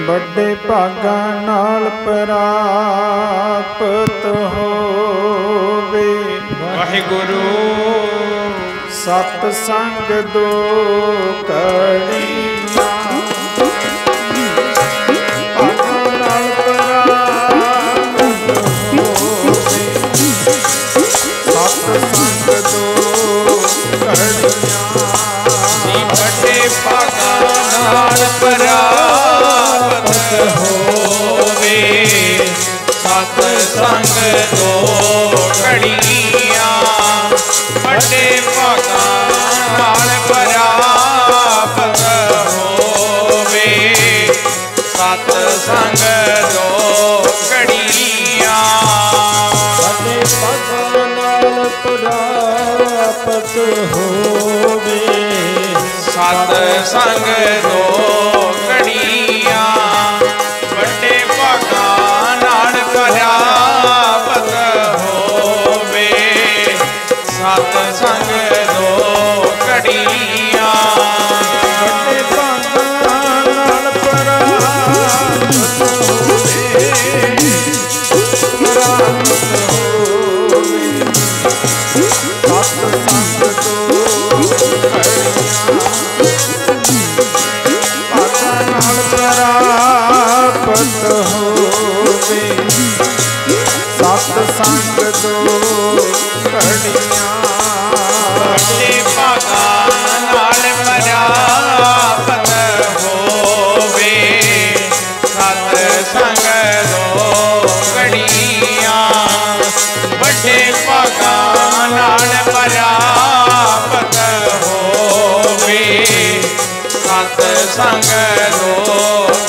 बड़े भागा नाल प्राप्त होवे। वाहिगुरु सत संग दो कड़ियाँ, भागा नाल प्राप्त होवे। सत संग दो कड़ियाँ, बड़े भागा नाल प्राप्त होवे। सत संग दो कड़ियाँ, बड़े भागा नाल प्राप्त होवे। सत संग दो कड़ियाँ, बड़े भागा नाल प्राप्त होवे। सत संग दो कड़ियाँ, बड़े भागा नाल प्राप्त होवे। सत संग दो कड़ियाँ, बड़े भागा नाल प्राप्त होवे। प्राप्त होवे। सत संग दो कड़ियाँ, भागा नाल प्राप्त होवे। सत संग दो कड़ियाँ, बड़े भागा नाल प्राप्त होवे। सत संग दो कड़ियाँ, बड़े भागा नाल प्राप्त होवे। सत संग दो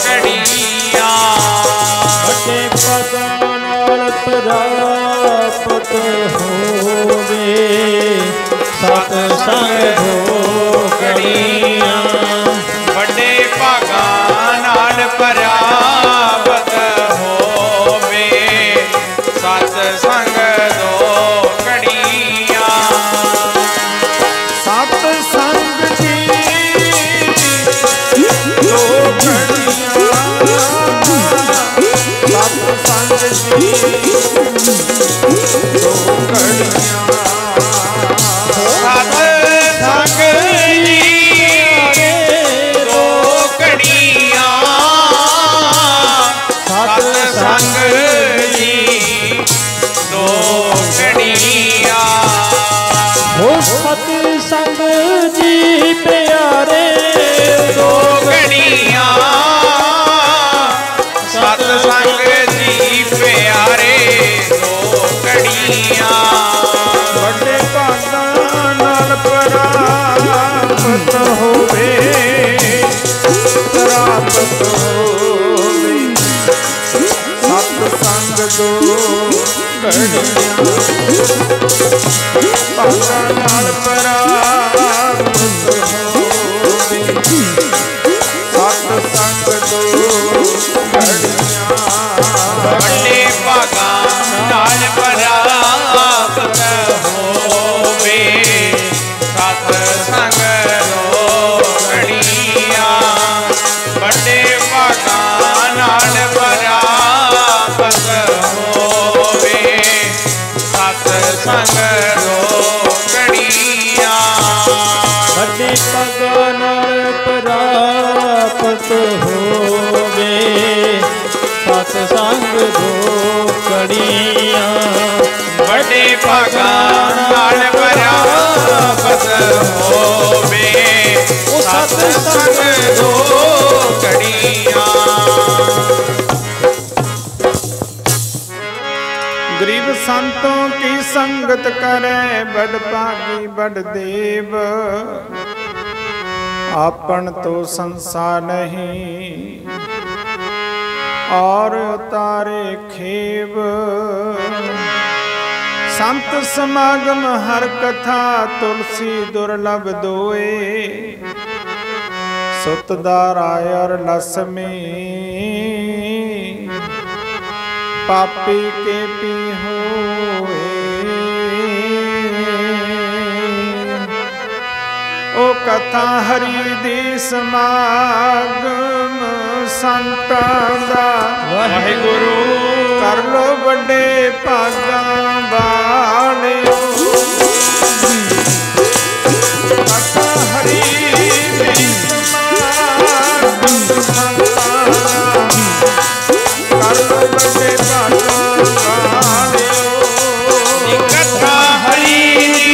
कड़ियाँ, बड़े भागा नाल प्राप्त होवे। सत संग दो कड़ियाँ, बड़े भागा नाल प्राप्त होवे। सत संग दो कड़ियाँ, सत संग जी दो कड़ियाँ। सत संग जी दो कड़ियाँ, सत संग जी दो कड़ियाँ। सत संग जी दो कड़ियाँ, हो सत संग जी प्यारे दो कड़ियाँ। सत संग जी प्यारे दो कड़ियाँ, बड़े भागा नाल प्राप्त होवे। प्राप्त होवे। सत संग दो कड़ियाँ, भागा नाल प्राप्त होवे। सत संग दो कड़ियाँ, बड़े भागा नाल प्राप्त होवे। सत संग दो कड़ियाँ, बड़े भागा नाल प्राप्त होवे। सत संग दो कड़ियाँ, बड़े भागा नाल प्राप्त होवे। सत संग दो कड़ियाँ, बड़े भागा नाल प्राप्त होवे। सत संग दो कड़ियाँ, गरीब संतों की संगत करे बड़ भागी बड़ देव। आपन तो संसार नहीं और उतारे खेव। संत समागम हर कथा तुलसी दुर्लभ दोए। सुतदार आयर लसमी पापी के पी होए। ओ कथा हरि दी समागम संत ਪਾਕਾਂ ਦਾ ਵਾਹਿਗੁਰੂ ਕਰ ਲੋ ਵੱਡੇ ਭਾਗਾਂ ਵਾਲਿਓ। ਕਾਕਾ ਹਰੀ ਦੀ ਸਮਾਗਮ ਸੰਤਾਂ ਦਾ ਕਰ ਲੋ ਵੱਡੇ ਭਾਗਾਂ ਵਾਲਿਓ। ਕਥਾ ਹਰੀ ਦੀ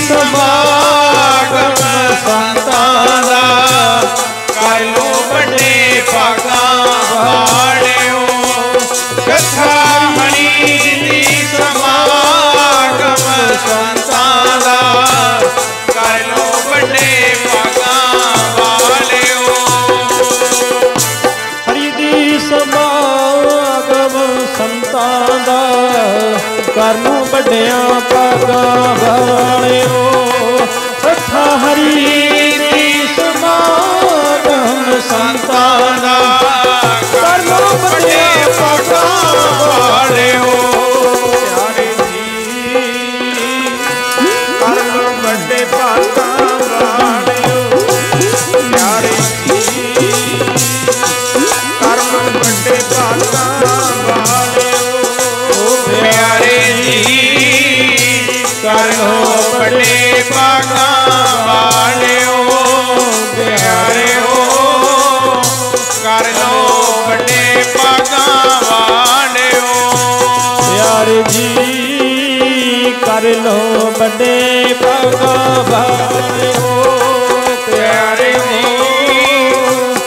ਸਮਾਗਮ ਸੰਤਾਂ ਦਾ ਕਰ ਲੋ ਵੱਡੇ ਭਾਗਾਂ ਵਾਲਿਓ। ਕਥਾ ਹਰੀ ਦੀ ਸਮਾਗਮ ਸੰਤਾਂ ਦਾ ਕਰ ਲੋ ਵੱਡੇ ਭਾਗਾਂ ਵਾਲਿਓ। ਹਰੀ ਦੀ ਸਮਾਗਮ ਸੰਤਾਂ ਦਾ ਕਰ ਲੋ ਵੱਡਿਆਂ ਭਾਗਾਂ ਵਾਲਿਓ। ਕਥਾ ਹਰੀ ਦੀ ਸਮਾਗਮ ਸੰਤਾਂ ਦਾ ਕਰ ਲੋ ਵੱਡੇ ਭਾਗਾਂ ਵਾਲਿਓ। ਪਿਆਰੇ ਜੀ ਕਰ ਲੋ ਵੱਡੇ ਭਾਗਾਂ ਵਾਲਿਓ। ਪਿਆਰੇ ਜੀ ਕਰ ਲੋ ਵੱਡੇ ਭਾਗਾਂ ਵਾਲਿਓ। ਪਿਆਰੇ ਜੀ ਕਰ ਲੋ ਵੱਡੇ ਭਾਗਾਂ ਵਾਲਿਓ। ਪਿਆਰਿਓ ਕਰ ਲੋ ਵੱਡੇ ਭਾਗਾਂ ਵਾਲਿਓ। ਪਿਆਰੇ ਜੀ ਕਰ ਲੋ ਵੱਡੇ ਭਾਗਾਂ ਵਾਲਿਓ। ਪਿਆਰੇ ਜੀ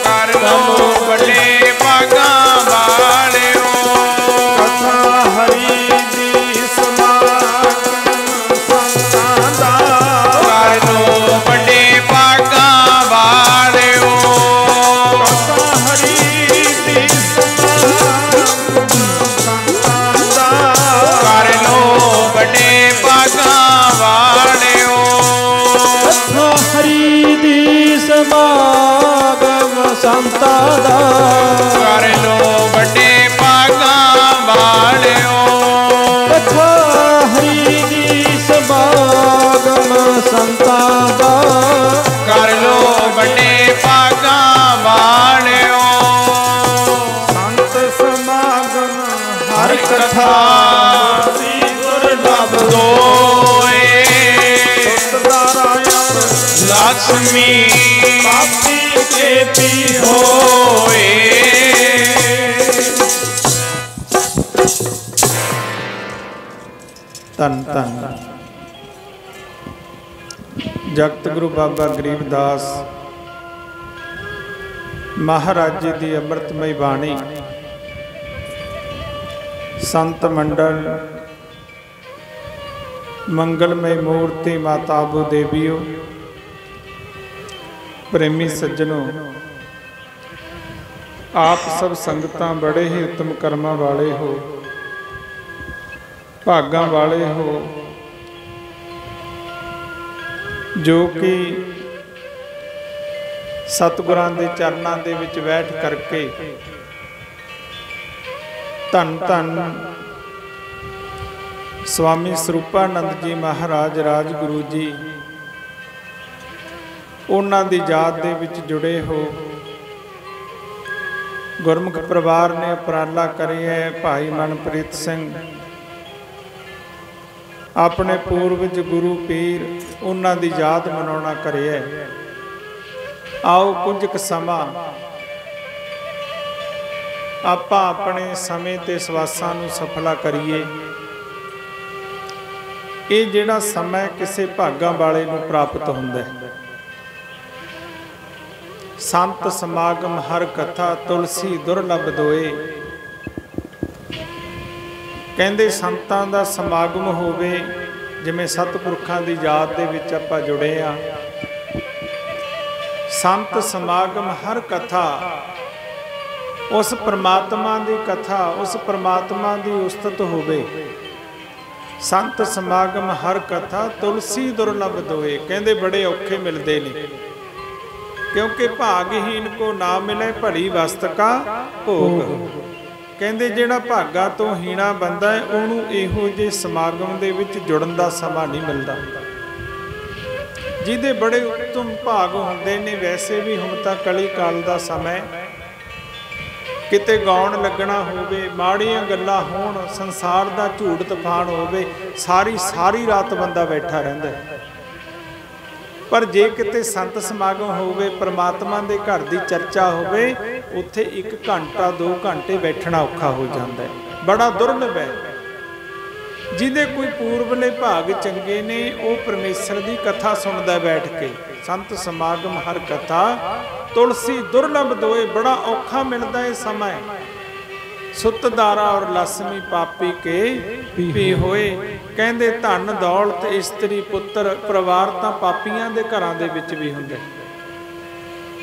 ਕਰ ਲੋ ਵੱਡੇ ਭਾਗਾਂ ਵਾਲਿਓ। ਕਥਾ ਹਰੀ ਦੀ ਸਮਾਗਮ ਸੰਤਾਂ ਦਾ ਕਰ ਲੋ ਵੱਡੇ ਭਾਗਾਂ ਵਾਲਿਓ। ਕਥਾ ਹਰੀ ਦੀ ਸਮਾਗਮ ਸੰਤਾਂ ਦਾ ਕਰ ਲੋ ਵੱਡੇ ਭਾਗਾਂ ਵਾਲਿਓ। ਕਥਾ ਹਰੀ ਦੀ ਸਮਾਗਮ ਸੰਤਾਂ ਦਾ ਕਰ ਲੋ ਵੱਡੇ ਭਾਗਾਂ ਵਾਲਿਓ। ਕਥਾ ਹਰੀ ਦੀ ਸਮਾਗਮ ਸੰਤਾਂ ਦਾ ਕਰ ਲੋ ਵੱਡੇ ਭਾਗਾਂ ਵਾਲਿਓ। ਸੰਤ ਸਮਾਗਮ ਹਰ ਕਥਾ ਦੀ ਦੁਰਲਭ ਦੋਏ ਸੁਤਦਾਰਾਇਣ ਲక్ష్ਮੀ ਪਾਪੀ ਕੇ ਪੀ ਹੋਏ। ਧੰਨ ਧੰਨ ਜਗਤ ਗੁਰੂ ਬਾਬਾ ਗਰੀਬਦਾਸ ਮਹਾਰਾਜ ਜੀ ਦੀ ਅੰਮ੍ਰਿਤਮਈ ਬਾਣੀ ਸੰਤ ਮੰਡਲ ਮੰਗਲਮਈ ਮੂਰਤੀ ਮਾਤਾ ਆਬੂ ਦੇਵੀਓ ਪ੍ਰੇਮੀ ਸੱਜਣੋ ਆਪ ਸਭ ਸੰਗਤਾਂ ਬੜੇ ਹੀ ਉੱਤਮ ਕਰਮਾਂ ਵਾਲੇ ਹੋ, ਭਾਗਾਂ ਵਾਲੇ ਹੋ ਜੋ ਕਿ ਸਤਿਗੁਰਾਂ ਦੇ ਚਰਨਾਂ ਦੇ ਵਿੱਚ ਬੈਠ ਕਰਕੇ ਧੰਨ ਧੰਨ ਸਵਾਮੀ ਸਰੂਪਾਨੰਦ ਜੀ ਮਹਾਰਾਜ ਰਾਜਗੁਰੂ ਜੀ ਉਹਨਾਂ ਦੀ ਯਾਦ ਦੇ ਵਿੱਚ ਜੁੜੇ ਹੋ। ਗੁਰਮੁਖ ਪਰਿਵਾਰ ਨੇ ਉਪਰਾਲਾ ਕਰਿਆ ਹੈ। ਭਾਈ ਮਨਪ੍ਰੀਤ ਸਿੰਘ ਆਪਣੇ ਪੂਰਵਜ ਗੁਰੂ ਪੀਰ ਉਹਨਾਂ ਦੀ ਯਾਦ ਮਨਾਉਣਾ ਕਰਿਆ। ਆਓ ਕੁਝ ਕੁ ਸਮਾਂ ਆਪਾਂ ਆਪਣੇ ਸਮੇਂ ਤੇ ਸਵਾਸਾਂ ਨੂੰ ਸਫਲਾ ਕਰੀਏ। ਇਹ ਜਿਹੜਾ ਸਮਾਂ ਕਿਸੇ ਭਾਗਾਂ ਵਾਲੇ ਨੂੰ ਪ੍ਰਾਪਤ ਹੁੰਦਾ ਹੈ। ਸੰਤ ਸਮਾਗਮ ਹਰ ਕਥਾ ਤੁਲਸੀ ਦੁਰਲਭ ਦੋਏ। ਕਹਿੰਦੇ ਸੰਤਾਂ ਦਾ ਸਮਾਗਮ ਹੋਵੇ, ਜਿਵੇਂ ਸਤਿਪੁਰਖਾਂ ਦੀ ਯਾਦ ਦੇ ਵਿੱਚ ਆਪਾਂ ਜੁੜੇ ਆ। ਸੰਤ ਸਮਾਗਮ ਹਰ ਕਥਾ, ਉਸ ਪ੍ਰਮਾਤਮਾ ਦੀ ਕਥਾ, ਉਸ ਪ੍ਰਮਾਤਮਾ ਦੀ ਉਸਤਤ ਹੋਵੇ। ਸੰਤ ਸਮਾਗਮ ਹਰ ਕਥਾ ਤੁਲਸੀ ਦੁਰਲਭ ਦੋਏ। ਕਹਿੰਦੇ ਬੜੇ ਔਖੇ ਮਿਲਦੇ ਨੇ, ਕਿਉਂਕਿ ਭਾਗਹੀਨ ਕੋ ਨਾ ਮਿਲੇ ਭਲੀ ਵਸਤ ਕਾ ਭੋਗ। ਕਹਿੰਦੇ ਜਿਹੜਾ ਭਾਗਾ ਤੋਂ ਹੀਣਾ ਬੰਦਾ ਹੈ ਉਹਨੂੰ ਇਹੋ ਜਿਹੇ ਸਮਾਗਮ ਦੇ ਵਿੱਚ ਜੁੜਨ ਦਾ ਸਮਾਂ ਨਹੀਂ ਮਿਲਦਾ। ਜਿਹਦੇ ਬੜੇ ਉੱਤਮ ਭਾਗ ਹੁੰਦੇ ਨੇ, ਵੈਸੇ ਵੀ ਹੁਣ ਤਾਂ ਕਲੀ ਕਾਲ ਦਾ ਸਮਾਂ, ਕਿਤੇ ਗਾਉਣ ਲੱਗਣਾ ਹੋਵੇ, ਮਾੜੀਆਂ ਗੱਲਾਂ ਹੋਣ, ਸੰਸਾਰ ਦਾ ਝੂੜ ਤੂਫਾਨ ਹੋਵੇ, ਸਾਰੀ ਰਾਤ ਬੰਦਾ ਬੈਠਾ ਰਹਿੰਦਾ। ਪਰ ਜੇ ਕਿਤੇ ਸੰਤ ਸਮਾਗਮ ਹੋਵੇ, ਪ੍ਰਮਾਤਮਾ ਦੇ ਘਰ ਦੀ ਚਰਚਾ ਹੋਵੇ, ਉੱਥੇ 1 ਘੰਟਾ 2 ਘੰਟੇ ਬੈਠਣਾ ਔਖਾ ਹੋ ਜਾਂਦਾ ਹੈ, ਬੜਾ ਦੁਰਲਭ ਹੈ। ਜਿਹਦੇ ਕੋਈ ਪੂਰਬਲੇ ਭਾਗ ਚੰਗੇ ਨੇ, ਉਹ ਪਰਮੇਸ਼ਰ ਦੀ ਕਥਾ ਸੁਣਦਾ ਬੈਠ ਕੇ। ਸੰਤ ਸਮਾਗਮ ਹਰ ਕਥਾ ਤੁਲਸੀ ਦੁਰਲਭ ਦੋਏ, ਬੜਾ ਔਖਾ ਮਿਲਦਾ ਇਹ ਸਮਾਂ। ਸੁੱਤ ਦਾਰਾ ਔਰ ਲਸਮੀ ਪਾਪੀ ਕੇ ਪੀ ਹੋਏ। ਕਹਿੰਦੇ ਧਨ ਦੌਲਤ ਇਸਤਰੀ ਪੁੱਤਰ ਪਰਿਵਾਰ ਤਾਂ ਪਾਪੀਆਂ ਦੇ ਘਰਾਂ ਦੇ ਵਿੱਚ ਵੀ ਹੁੰਦਾ,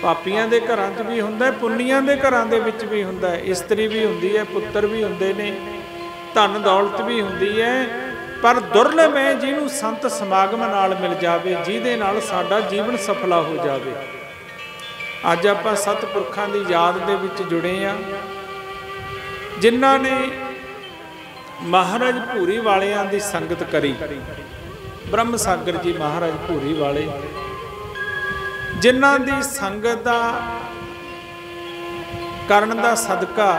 ਪਾਪੀਆਂ ਦੇ ਘਰਾਂ 'ਚ ਵੀ ਹੁੰਦਾ, ਪੁੰਨੀਆਂ ਦੇ ਘਰਾਂ ਦੇ ਵਿੱਚ ਵੀ ਹੁੰਦਾ। ਇਸਤਰੀ ਵੀ ਹੁੰਦੀ ਹੈ, ਪੁੱਤਰ ਵੀ ਹੁੰਦੇ ਨੇ, ਧਨ ਦੌਲਤ ਵੀ ਹੁੰਦੀ ਹੈ, ਪਰ ਦੁਰਲਭ ਹੈ ਜਿਹਨੂੰ ਸੰਤ ਸਮਾਗਮ ਨਾਲ ਮਿਲ ਜਾਵੇ, ਜਿਹਦੇ ਨਾਲ ਸਾਡਾ ਜੀਵਨ ਸਫਲਾ ਹੋ ਜਾਵੇ। ਅੱਜ ਆਪਾਂ ਸਤਿਪੁਰਖਾਂ ਦੀ ਯਾਦ ਦੇ ਵਿੱਚ ਜੁੜੇ ਹਾਂ, ਜਿਨ੍ਹਾਂ ਨੇ ਮਹਾਰਾਜ ਭੂਰੀ ਵਾਲਿਆਂ ਦੀ ਸੰਗਤ ਕਰੀ। ਬ੍ਰਹਮ ਸਾਗਰ ਜੀ ਮਹਾਰਾਜ ਭੂਰੀ ਵਾਲੇ, ਜਿਨ੍ਹਾਂ ਦੀ ਸੰਗਤ ਦਾ ਕਰਨ ਦਾ ਸਦਕਾ,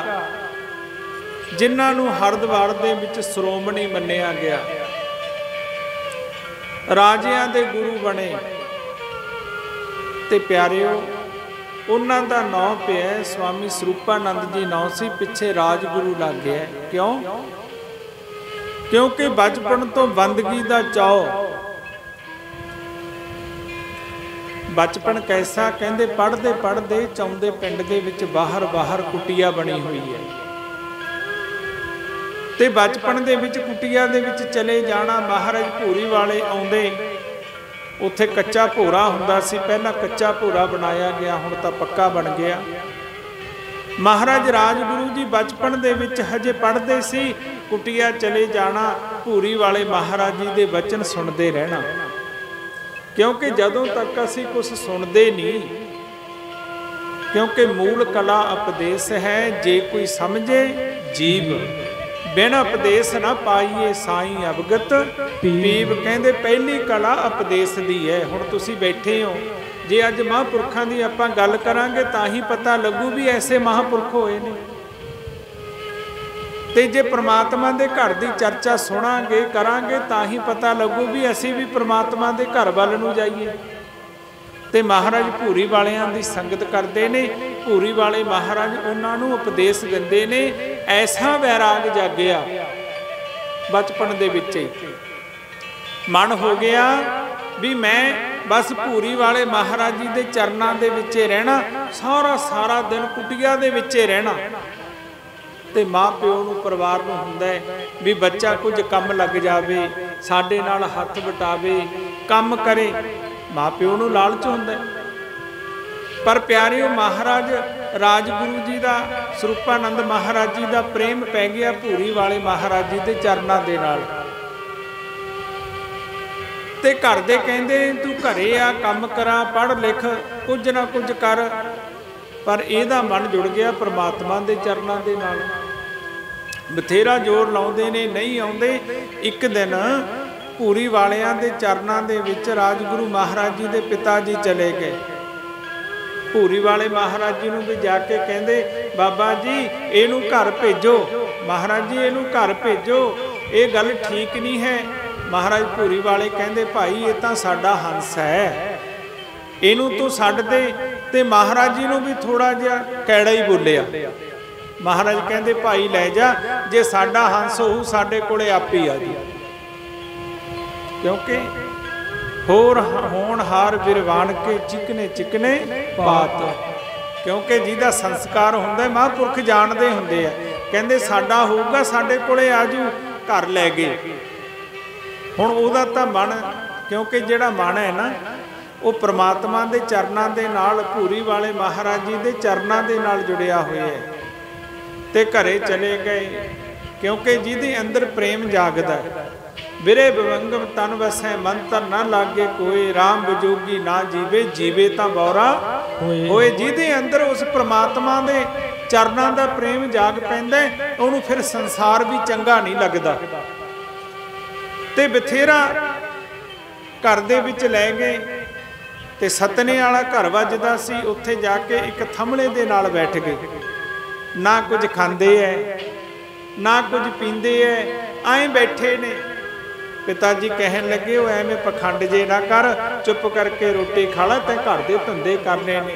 ਜਿਨ੍ਹਾਂ ਨੂੰ ਹਰਿਦੁਆਰ ਦੇ ਵਿੱਚ ਸ਼੍ਰੋਮਣੀ ਮੰਨਿਆ ਗਿਆ, ਰਾਜਿਆਂ ਦੇ ਗੁਰੂ ਬਣੇ। ਤੇ ਪਿਆਰਿਓ, ਉਹਨਾਂ ਦਾ ਨਾਂ ਪਿਆ ਸਵਾਮੀ ਸਰੂਪਾਨੰਦ ਜੀ ਨਾਂ ਸੀ, ਪਿੱਛੇ ਰਾਜਗੁਰੂ ਲੱਗ ਗਿਆ। ਕਿਉਂ? ਕਿਉਂਕਿ ਬਚਪਨ ਤੋਂ ਬੰਦਗੀ ਦਾ ਚਾਅ। ਬਚਪਨ ਕੈਸਾ? ਕਹਿੰਦੇ ਪੜ੍ਹਦੇ ਪੜ੍ਹਦੇ ਚੌਂਦੇ ਪਿੰਡ ਦੇ ਵਿੱਚ ਬਾਹਰ ਕੁਟੀਆ ਬਣੀ ਹੋਈ ਹੈ, ਤੇ ਬਚਪਨ ਦੇ ਵਿੱਚ ਕੁਟੀਆ ਦੇ ਵਿੱਚ ਚਲੇ ਜਾਣਾ। ਮਹਾਰਾਜ ਭੂਰੀ ਵਾਲੇ ਆਉਂਦੇ, ਉੱਥੇ ਕੱਚਾ ਭੋਰਾ ਹੁੰਦਾ ਸੀ, ਪਹਿਲਾਂ ਕੱਚਾ ਭੋਰਾ ਬਣਾਇਆ ਗਿਆ, ਹੁਣ ਤਾਂ ਪੱਕਾ ਬਣ ਗਿਆ। ਮਹਾਰਾਜ ਰਾਜਗੁਰੂ ਜੀ ਬਚਪਨ ਦੇ ਵਿੱਚ ਹਜੇ ਪੜ੍ਹਦੇ ਸੀ, ਕੁਟੀਆ ਚਲੇ ਜਾਣਾ, ਭੂਰੀ ਵਾਲੇ ਮਹਾਰਾਜ ਜੀ ਦੇ ਵਚਨ ਸੁਣਦੇ ਰਹਿਣਾ। ਕਿਉਂਕਿ ਜਦੋਂ ਤੱਕ ਅਸੀਂ ਕੁਝ ਸੁਣਦੇ ਨਹੀਂ, ਕਿਉਂਕਿ ਮੂਲ ਕਲਾ ਉਪਦੇਸ਼ ਹੈ, ਜੇ ਕੋਈ ਸਮਝੇ ਜੀਵ, ਬਿਨ ਉਪਦੇਸ਼ ਨਾ ਪਾਈਏ ਸਾਈਂ ਅਵਗਤ ਪੀਵ। ਕਹਿੰਦੇ ਪਹਿਲੀ ਕਲਾ ਉਪਦੇਸ਼ ਦੀ ਹੈ। ਹੁਣ ਤੁਸੀਂ ਬੈਠੇ ਹੋ, ਜੇ ਅੱਜ ਮਹਾਂਪੁਰਖਾਂ ਦੀ ਆਪਾਂ ਗੱਲ ਕਰਾਂਗੇ ਤਾਂ ਹੀ ਪਤਾ ਲੱਗੂ ਵੀ ਐਸੇ ਮਹਾਂਪੁਰਖ ਹੋਏ ਨੇ। ਤੇ ਜੇ ਪ੍ਰਮਾਤਮਾ ਦੇ ਘਰ ਦੀ ਚਰਚਾ ਸੁਣਾਂਗੇ ਕਰਾਂਗੇ ਤਾਂ ਹੀ ਪਤਾ ਲੱਗੂ ਵੀ ਅਸੀਂ ਵੀ ਪ੍ਰਮਾਤਮਾ ਦੇ ਘਰ ਵੱਲ ਨੂੰ ਜਾਈਏ। ਤੇ ਮਹਾਰਾਜ ਭੂਰੀ ਵਾਲਿਆਂ ਦੀ ਸੰਗਤ ਕਰਦੇ ਨੇ, ਭੂਰੀ ਵਾਲੇ ਮਹਾਰਾਜ ਉਹਨਾਂ ਨੂੰ ਉਪਦੇਸ਼ ਦਿੰਦੇ ਨੇ। ਐਸਾ ਵੈਰਾਗ ਜਾਗਿਆ ਬਚਪਨ ਦੇ ਵਿੱਚ ਹੀ, ਮਨ ਹੋ ਗਿਆ ਵੀ ਮੈਂ ਬਸ ਭੂਰੀ ਵਾਲੇ ਮਹਾਰਾਜ ਜੀ ਦੇ ਚਰਨਾਂ ਦੇ ਵਿੱਚ ਰਹਿਣਾ, ਸਾਰਾ ਦਿਨ ਕੁਟੀਆ ਦੇ ਵਿੱਚ ਰਹਿਣਾ। ਤੇ ਮਾਂ ਪਿਓ ਨੂੰ, ਪਰਿਵਾਰ ਨੂੰ ਹੁੰਦਾ ਵੀ ਬੱਚਾ ਕੁਝ ਕੰਮ ਲੱਗ ਜਾਵੇ, ਸਾਡੇ ਨਾਲ ਹੱਥ ਵਟਾਵੇ, ਕੰਮ ਕਰੇ, ਮਾਂ ਪਿਓ ਨੂੰ ਲਾਲਚ ਹੁੰਦਾ। ਪਰ ਪਿਆਰਿਓ, ਮਹਾਰਾਜ ਰਾਜਗੁਰੂ ਜੀ ਦਾ, ਸਰੂਪਾਨੰਦ ਮਹਾਰਾਜ ਜੀ ਦਾ ਪ੍ਰੇਮ ਪੈ ਗਿਆ ਭੂਰੀ ਵਾਲੇ ਮਹਾਰਾਜ ਜੀ ਦੇ ਚਰਨਾਂ ਦੇ ਨਾਲ। ਤੇ ਘਰ ਦੇ ਕਹਿੰਦੇ ਤੂੰ ਘਰੇ ਆ, ਕੰਮ ਕਰਾਂ, ਪੜ੍ਹ ਲਿਖ, ਕੁਝ ਨਾ ਕੁਝ ਕਰ। ਪਰ ਇਹਦਾ ਮਨ ਜੁੜ ਗਿਆ ਪ੍ਰਮਾਤਮਾ ਦੇ ਚਰਨਾਂ ਦੇ ਨਾਲ। ਬਥੇਰਾ ਜ਼ੋਰ ਲਾਉਂਦੇ ਨੇ, ਨਹੀਂ ਆਉਂਦੇ। ਇੱਕ ਦਿਨ ਭੂਰੀ ਵਾਲਿਆਂ ਦੇ ਚਰਨਾਂ ਦੇ ਵਿੱਚ ਰਾਜਗੁਰੂ ਮਹਾਰਾਜ ਜੀ ਦੇ ਪਿਤਾ ਜੀ ਚਲੇ ਗਏ। ਭੂਰੀ ਵਾਲੇ ਮਹਾਰਾਜ ਜੀ ਨੂੰ ਵੀ ਜਾ ਕੇ ਕਹਿੰਦੇ ਬਾਬਾ ਜੀ ਇਹਨੂੰ ਘਰ ਭੇਜੋ, ਮਹਾਰਾਜ ਜੀ ਇਹਨੂੰ ਘਰ ਭੇਜੋ, ਇਹ ਗੱਲ ਠੀਕ ਨਹੀਂ ਹੈ। ਮਹਾਰਾਜ ਭੂਰੀ ਵਾਲੇ ਕਹਿੰਦੇ ਭਾਈ ਇਹ ਤਾਂ ਸਾਡਾ ਹੰਸ ਹੈ, ਇਹਨੂੰ ਤੂੰ ਛੱਡ ਦੇ। ਤੇ ਮਹਾਰਾਜ ਜੀ ਨੂੰ ਵੀ ਥੋੜਾ ਜਿਹਾ ਕੈੜਾ ਹੀ ਬੋਲਿਆ। ਮਹਾਰਾਜ ਕਹਿੰਦੇ ਭਾਈ ਲੈ ਜਾ, ਜੇ ਸਾਡਾ ਹੰਸ ਹੋਊ ਸਾਡੇ ਕੋਲੇ ਆਪੇ ਆ ਜੀ। ਕਿਉਂਕਿ ਹੋਰ ਹੋਣਹਾਰ ਵਿਰਵਾਨ ਕੇ ਚਿਕਨੇ ਬਾਤ। ਕਿਉਂਕਿ ਜਿਹਦਾ ਸੰਸਕਾਰ ਹੁੰਦਾ ਮਹਾਂਪੁਰਖ ਜਾਣਦੇ ਹੁੰਦੇ ਆ, ਕਹਿੰਦੇ ਸਾਡਾ ਹੋਊਗਾ ਸਾਡੇ ਕੋਲੇ ਆਜੂ, ਘਰ ਲੈ ਗਏ। ਹੁਣ ਉਹਦਾ ਤਾਂ ਮਨ, ਕਿਉਂਕਿ ਜਿਹੜਾ ਮਨ ਹੈ ਨਾ ਉਹ ਪ੍ਰਮਾਤਮਾ ਦੇ ਚਰਨਾਂ ਦੇ ਨਾਲ, ਭੂਰੀ ਵਾਲੇ ਮਹਾਰਾਜ ਜੀ ਦੇ ਚਰਨਾਂ ਦੇ ਨਾਲ ਜੁੜਿਆ ਹੋਇਆ ਹੈ। ਤੇ ਘਰੇ ਚਲੇ ਗਏ, ਕਿਉਂਕਿ ਜਿਹਦੇ ਅੰਦਰ ਪ੍ਰੇਮ ਜਾਗਦਾ ਹੈ। ਵਿਰੇ ਬਿਵੰਗਮ ਤਨ ਵਸੈ ਮੰਤਰ ਨਾ ਲਾਗੇ ਕੋਈ, ਰਾਮ ਵਿਜੋਗੀ ਨਾ ਜੀਵੇ, ਜੀਵੇ ਤਾਂ ਬੌਰਾ ਹੋਏ। ਜਿਹਦੇ ਅੰਦਰ ਉਸ ਪ੍ਰਮਾਤਮਾ ਦੇ ਚਰਨਾਂ ਦਾ ਪ੍ਰੇਮ ਜਾਗ ਪੈਂਦਾ, ਉਹਨੂੰ ਫਿਰ ਸੰਸਾਰ ਵੀ ਚੰਗਾ ਨਹੀਂ ਲੱਗਦਾ। ਤੇ ਬਥੇਰਾ ਘਰ ਦੇ ਵਿੱਚ ਲੈ ਗਏ। ਤੇ ਸਤਨੇ ਵਾਲਾ ਘਰ ਵੱਜਦਾ ਸੀ, ਉੱਥੇ ਜਾ ਕੇ ਇੱਕ ਥੰਮਲੇ ਦੇ ਨਾਲ ਬੈਠ ਗਏ। ना कुछ खांदे है ना कुछ पींदे है, आए बैठे ने। पिता जी कहन लगे वो एवें पखंड जे ना कर, चुप करके रोटी खा ला, ते घर दे धंधे करने ने।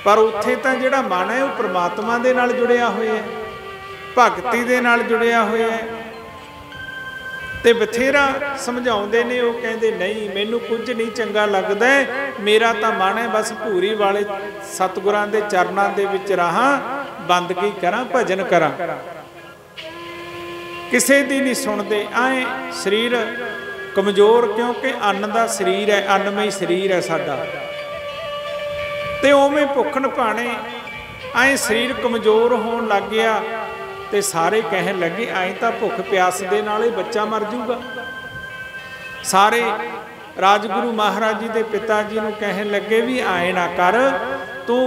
पर उत्थे तां जिहड़ा मन है वो परमात्मा दे नाल जुड़िया होया है, भगती दे नाल जुड़िया होया है। ते बथेरा समझाउंदे ने, वो कहंदे नहीं मैनू कुछ नहीं चंगा लगदा, मेरा तां मन है बस भूरी वाले सतगुरां दे चरनां दे विच रहां, बंदगी करां, भजन करां। किसे दी नहीं सुनते। आए शरीर कमजोर, क्योंकि अन्न का शरीर है, अन्नमई शरीर है साडा, ते उवें भुखण भाणे आए शरीर कमजोर होण लग गया। ते सारे कहन लगे आए तो भुख प्यास दे नाल ही बच्चा मर जूगा। सारे राजगुरु महाराज जी के पिता जी नूं कहन लगे भी आए ना कर, तू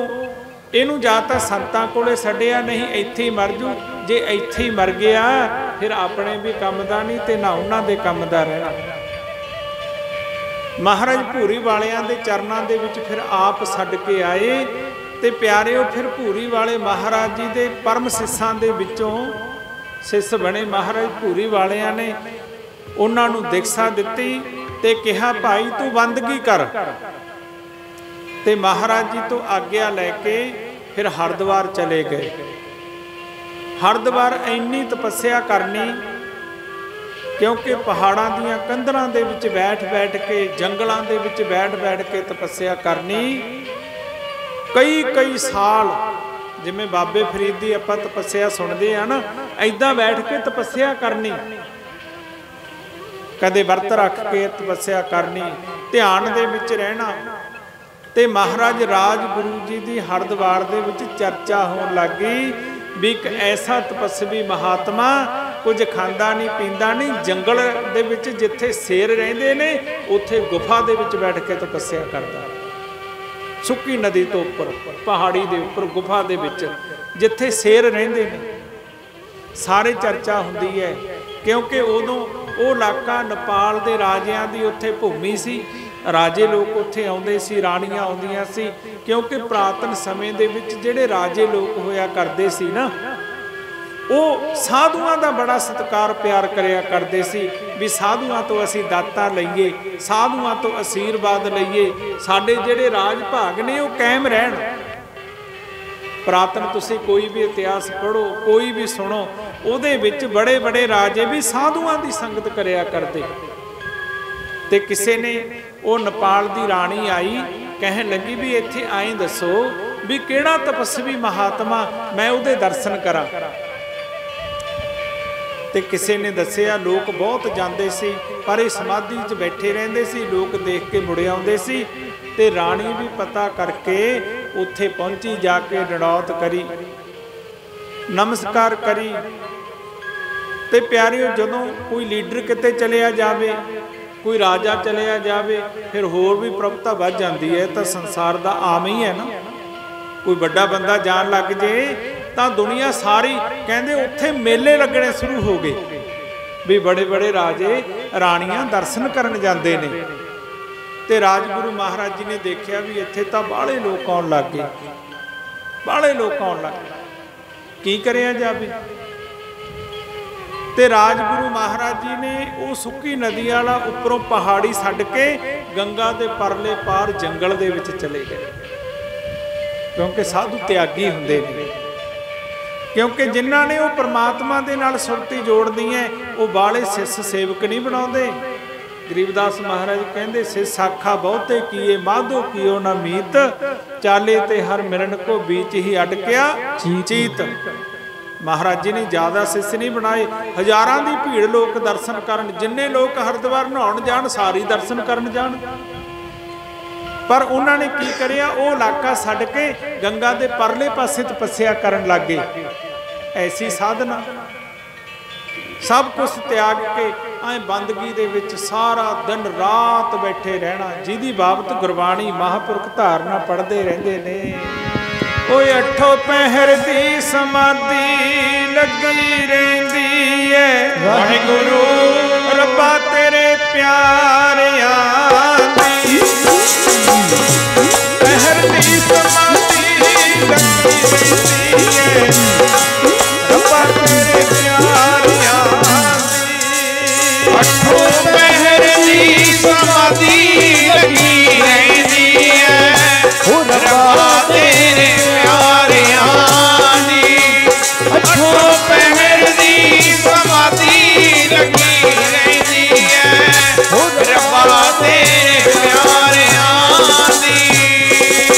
इनू जा तां संतां कोले छड्डिया, नहीं इत्थे ही मर जू। जे इत्थे ही मर गया फिर अपने भी काम दा नहीं ते ना उन्हां दे काम दा रहना। महाराज भूरी वालियां दे चरनां दे विच फिर आप छड्ड के आए। ते प्यारिओ फिर भूरी वाले महाराज जी दे परम सिसां दे विचों सिस बने महाराज भूरी वालियां ने उन्हां नूं दिक्सा दित्ती ते कहा भाई तू बंदगी कर। ते महाराज जी तो आग्या लैके फिर हरिद्वार चले गए। हरिद्वार इन्नी तपस्या करनी, क्योंकि पहाड़ां दियां कंधरां दे विच बैठ बैठ के, जंगलां दे विच बैठ बैठ के तपस्या करनी कई कई साल। जिवें बाबे फरीद दी आपां तपस्या सुनदे आ ना, ऐदां बैठ के तपस्या करनी, कदे वर्त रख के तपस्या करनी, ध्यान दे विच रहना। ते महाराज राजगुरु जी दी हरिद्वार दे विच चर्चा होण लग गई भी एक ऐसा तपस्वी महात्मा कुछ खांदा नहीं पींदा नहीं, जंगल दे विच जिथे शेर रहिंदे ने उत्थे गुफा दे विच बैठ के तपस्या करदा। सुक्की नदी तो उपर पहाड़ी दे उपर गुफा दे विच जिथे शेर रहिंदे ने। सारे चर्चा हुंदी है, क्योंकि उदों वो इलाका नेपाल दे राजियां दी उत्थे भूमि सी, राजे लोग उत्थे आउंदे सी, राणियां आउंदियां सी। क्योंकि पुरातन समय दे विच जिहड़े राजे लोग होया करदे सी ना, ਉਹ ਸਾਧੂਆਂ ਦਾ ਬੜਾ ਸਤਿਕਾਰ ਪਿਆਰ ਕਰਿਆ ਕਰਦੇ ਸੀ ਵੀ ਸਾਧੂਆਂ ਤੋਂ ਅਸੀਂ ਦਾਤਾ ਲਈਏ, ਸਾਧੂਆਂ ਤੋਂ ਅਸੀਰਵਾਦ ਲਈਏ, ਸਾਡੇ ਜਿਹੜੇ ਰਾਜ ਭਾਗ ਨੇ ਉਹ ਕਾਇਮ ਰਹਿਣ। ਪੁਰਾਤਨ ਤੁਸੀਂ ਕੋਈ ਵੀ ਇਤਿਹਾਸ ਪੜ੍ਹੋ, ਕੋਈ ਵੀ ਸੁਣੋ, ਉਹਦੇ ਵਿੱਚ ਬੜੇ ਬੜੇ ਰਾਜੇ ਵੀ ਸਾਧੂਆਂ ਦੀ ਸੰਗਤ ਕਰਿਆ ਕਰਦੇ। ਤੇ ਕਿਸੇ ਨੇ ਉਹ ਨੇਪਾਲ ਦੀ ਰਾਣੀ ਆਈ, ਕਹਿਣ ਲੱਗੀ ਵੀ ਇੱਥੇ ਆਏ ਦੱਸੋ ਵੀ ਕਿਹੜਾ ਤਪਸਵੀ ਮਹਾਤਮਾ ਮੈਂ ਉਹਦੇ ਦਰਸ਼ਨ ਕਰਾਂ। ਤੇ ਕਿਸੇ ਨੇ ਦੱਸਿਆ ਲੋਕ ਬਹੁਤ ਜਾਂਦੇ ਸੀ, ਪਰ ਇਹ ਸਮਾਧੀ 'ਚ ਬੈਠੇ ਰਹਿੰਦੇ ਸੀ, ਲੋਕ ਦੇਖ ਕੇ ਮੁੜ ਆਉਂਦੇ ਸੀ। ਤੇ ਰਾਣੀ ਵੀ ਪਤਾ ਕਰਕੇ ਉੱਥੇ ਪਹੁੰਚੀ, ਜਾ ਕੇ ਡੜੌਤ ਕਰੀ, ਨਮਸਕਾਰ ਕਰੀ। ਤੇ ਪਿਆਰਿਓ, ਜਦੋਂ ਕੋਈ ਲੀਡਰ ਕਿਤੇ ਚਲਿਆ ਜਾਵੇ, ਕੋਈ ਰਾਜਾ ਚਲਿਆ ਜਾਵੇ, ਫਿਰ ਹੋਰ ਵੀ ਪ੍ਰਭਤਾ ਵੱਧ ਜਾਂਦੀ ਹੈ। ਤਾਂ ਸੰਸਾਰ ਦਾ ਆਮ ਹੀ ਹੈ ਨਾ, ਕੋਈ ਵੱਡਾ ਬੰਦਾ ਜਾਣ ਲੱਗ ਜੇ ਤਾਂ ਦੁਨੀਆ ਸਾਰੀ ਕਹਿੰਦੇ ਉੱਥੇ ਮੇਲੇ ਲੱਗਣੇ ਸ਼ੁਰੂ ਹੋ ਗਏ ਵੀ ਬੜੇ ਬੜੇ ਰਾਜੇ ਰਾਣੀਆਂ ਦਰਸ਼ਨ ਕਰਨ ਜਾਂਦੇ ਨੇ। ਤੇ ਰਾਜਗੁਰੂ ਮਹਾਰਾਜ ਜੀ ਨੇ ਦੇਖਿਆ ਵੀ ਇੱਥੇ ਤਾਂ ਬਾਹਲੇ ਲੋਕ ਆਉਣ ਲੱਗ ਗਏ, ਬਾਹਲੇ ਲੋਕ ਆਉਣ ਲੱਗ ਗਏ, ਕੀ ਕਰਿਆ ਜਾਵੇ। ਤੇ ਰਾਜਗੁਰੂ ਮਹਾਰਾਜ ਜੀ ਨੇ ਉਹ ਸੁੱਕੀ ਨਦੀ ਵਾਲਾ ਉੱਪਰੋਂ ਪਹਾੜੀ ਛੱਡ ਕੇ ਗੰਗਾ ਦੇ ਪਰਲੇ ਪਾਰ ਜੰਗਲ ਦੇ ਵਿੱਚ ਚਲੇ ਗਏ, ਕਿਉਂਕਿ ਸਾਧੂ ਤਿਆਗੀ ਹੁੰਦੇ ਨੇ। ਕਿਉਂਕਿ ਜਿਨ੍ਹਾਂ ਨੇ ਉਹ ਪਰਮਾਤਮਾ ਦੇ ਨਾਲ ਸੁਰਤੀ ਜੋੜਨੀ ਹੈ, ਉਹ ਬਾਲੇ ਸਿੱਸ ਸੇਵਕ ਨਹੀਂ ਬਣਾਉਂਦੇ। ਗਰੀਬਦਾਸ ਮਹਾਰਾਜ ਕਹਿੰਦੇ, ਸਿੱਸ ਆਖਾ ਬਹੁਤੇ ਕੀਏ ਮਾਧੋ ਕੀਓ ਨਾ ਮੀਤ, ਚਾਲੇ ਤੇ ਹਰ ਮਿਲਣ ਕੋ ਬੀਚ ਹੀ ਅਟਕਿਆ ਚੀਤ। ਮਹਾਰਾਜ ਜੀ ਨੇ ਜ਼ਿਆਦਾ ਸਿੱਸ ਨਹੀਂ ਬਣਾਏ, ਹਜ਼ਾਰਾਂ ਦੀ ਭੀੜ ਲੋਕ ਦਰਸ਼ਨ ਕਰਨ, ਜਿੰਨੇ ਲੋਕ ਹਰਿਦੁਆਰ ਨਹਾਉਣ ਜਾਣ ਸਾਰੇ ਦਰਸ਼ਨ ਕਰਨ ਜਾਣ। ਪਰ ਉਹਨਾਂ ਨੇ ਕੀ ਕਰਿਆ, ਉਹ ਇਲਾਕਾ ਛੱਡ ਕੇ ਗੰਗਾ ਦੇ ਪਰਲੇ ਪਾਸੇ ਤਪੱਸਿਆ ਕਰਨ ਲੱਗ ਗਏ। ਐਸੀ ਸਾਧਨਾ ਸਭ ਕੁਝ ਤਿਆਗ ਕੇ ਐ ਬੰਦਗੀ ਦੇ ਵਿੱਚ ਸਾਰਾ ਦਿਨ ਰਾਤ ਬੈਠੇ ਰਹਿਣਾ, ਜਿਹਦੀ ਬਾਬਤ ਗੁਰਬਾਣੀ ਮਹਾਂਪੁਰਖ ਧਾਰਨਾ ਪੜ੍ਹਦੇ ਰਹਿੰਦੇ ਨੇ। ਓਏ ਅੱਠੋ ਪਹਿਰ ਦੀ ਸਮਾਧੀ ਲੱਗੀ ਰਹਿੰਦੀ ਏ, ਵਾਹਿਗੁਰੂ ਰੱਬਾ ਤੇਰੇ ਪਿਆਰਿਆਂ ਦੀ ਪਹਿਰ ਦੀ ਸਮਾਧੀ ਲੱਗੀ ਰਹਿੰਦੀ ਏ, अठों पहर दी समाधि लगी रहती है रब्बा तेरे प्यारियां दी। अठों पहर दी समाधि लगी रहती है रब्बा तेरे प्यारियां दी।